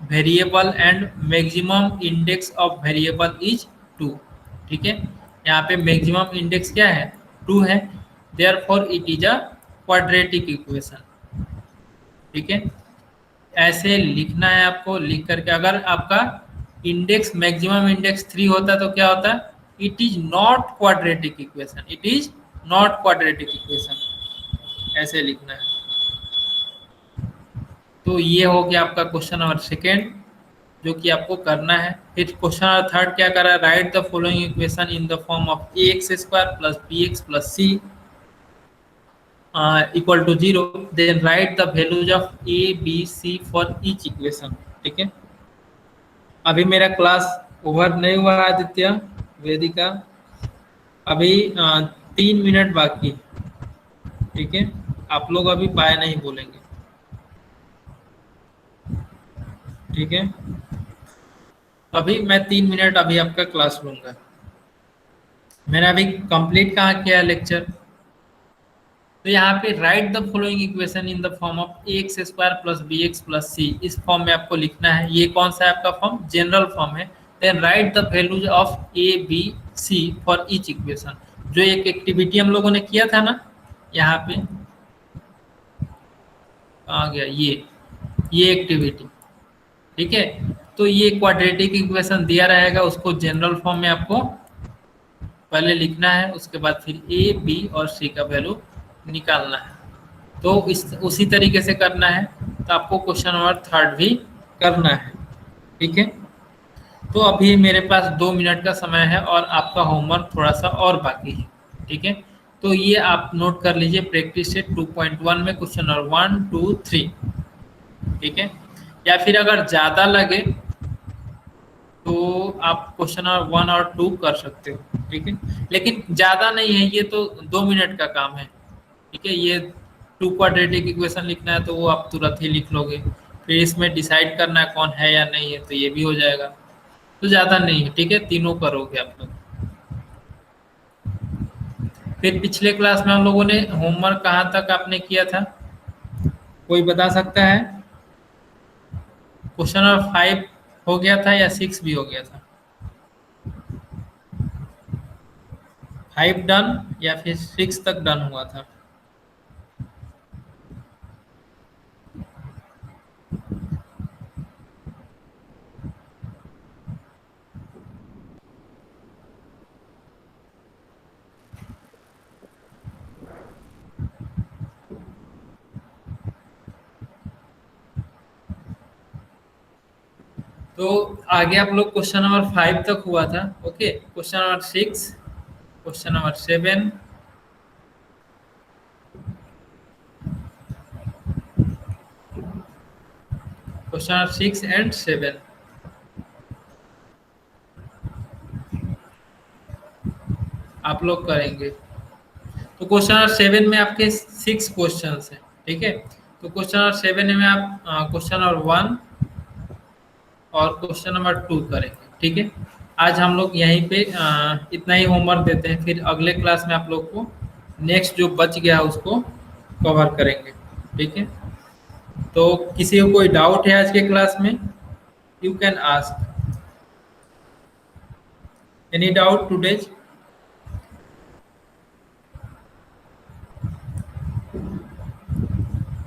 variable and maximum index of variable is 2, ठीक है। यहाँ पे मैक्सिमम इंडेक्स क्या है, 2 है। therefore it is a quadratic equation, ठीक है। ऐसे लिखना है आपको, लिख करके अगर आपका इंडेक्स मैक्सिमम इंडेक्स 3 होता तो क्या होता, it is not quadratic equation, it is not quadratic equation, ऐसे लिखना है। तो ये हो गया आपका क्वेश्चन नंबर 2 जो कि आपको करना है। फिर क्वेश्चन नंबर 3 क्या करा, write the following equation in the form of ax² + bx + c = 0, then write the values of a b c for each equation, ठीक है। अभी मेरा क्लास ओवर नहीं हुआ आदित्य, वेदिका, अभी 3 मिनट बाकी, ठीक है। आप लोग अभी बाय नहीं बोलेंगे, ठीक है। अभी मैं 3 मिनट अभी आपका क्लास लूंगा। मैंने अभी कंप्लीट कहाँ किया लेक्चर। तो यहाँ पे write the following equation in the form of ax² + bx + c, इस फॉर्म में आपको लिखना है। ये कौन सा है आपका फॉर्म, जनरल फॉर्म है। Then write the values of a b c for each equation. जो एक एक्टिविटी हम लोगों ने किया था ना, यहाँ पे आ गया ये एक्टिविटी, ठीक है। तो ये क्वाड्रेटिक इक्वेशन दिया रहेगा, उसको जनरल फॉर्म में आपको पहले लिखना है, उसके बाद फिर ए बी और सी का वैल्यू निकालना है। तो उसी तरीके से करना है। तो आपको क्वेश्चन नंबर 3 भी करना है, ठीक है। तो अभी मेरे पास 2 मिनट का समय है और आपका होमवर्क थोड़ा सा और बाकी है, ठीक है। तो ये आप नोट कर लीजिए, प्रैक्टिस सेट 2.1 में क्वेश्चन नंबर 1, 2, 3, ठीक है। या फिर अगर ज़्यादा लगे तो आप क्वेश्चन नंबर 1 और 2 कर सकते हो, ठीक है। लेकिन ज़्यादा नहीं है, ये तो 2 मिनट का काम है, ठीक है। ये 2 क्वाड्रेटिक इक्वेशन लिखना है तो वो आप तुरंत ही लिख लोगे। फिर इसमें डिसाइड करना है कौन है या नहीं है, तो ये भी हो जाएगा। तो ज़्यादा नहीं है, ठीक है, तीनों करोगे आप लोग। फिर पिछले क्लास में हम लोगों ने होमवर्क कहाँ तक आपने किया था, कोई बता सकता है? क्वेश्चन नंबर 5 हो गया था या 6 भी हो गया था? 5 डन या फिर 6 तक डन हुआ था? तो आगे आप लोग क्वेश्चन नंबर 5 तक हुआ था, okay. Question number 6, question number 7, question number 6 and 7, आप लोग करेंगे। तो क्वेश्चन नंबर 7 में आपके 6 क्वेश्चंस हैं, ठीक है। तो क्वेश्चन नंबर 7 में आप क्वेश्चन नंबर 1 और क्वेश्चन नंबर 2 करेंगे, ठीक है। आज हम लोग यहीं पे इतना ही होमवर्क देते हैं, फिर अगले क्लास में आप लोग को नेक्स्ट जो बच गया उसको कवर करेंगे, ठीक है। तो किसी को कोई डाउट है आज के क्लास में? You can ask any doubt today?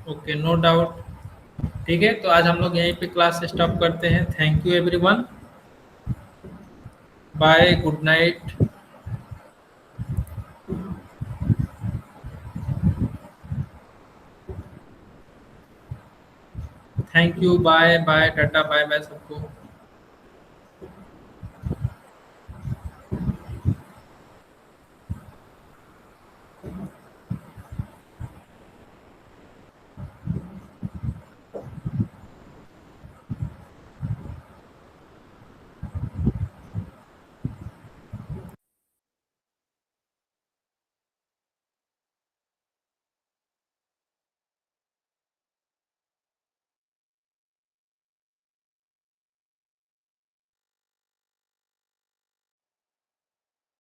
Okay, no doubt. ठीक है, तो आज हम लोग यहीं पे क्लास स्टॉप करते हैं। Thank you everyone, bye, good night. Thank you, bye bye, tata, bye bye सबको।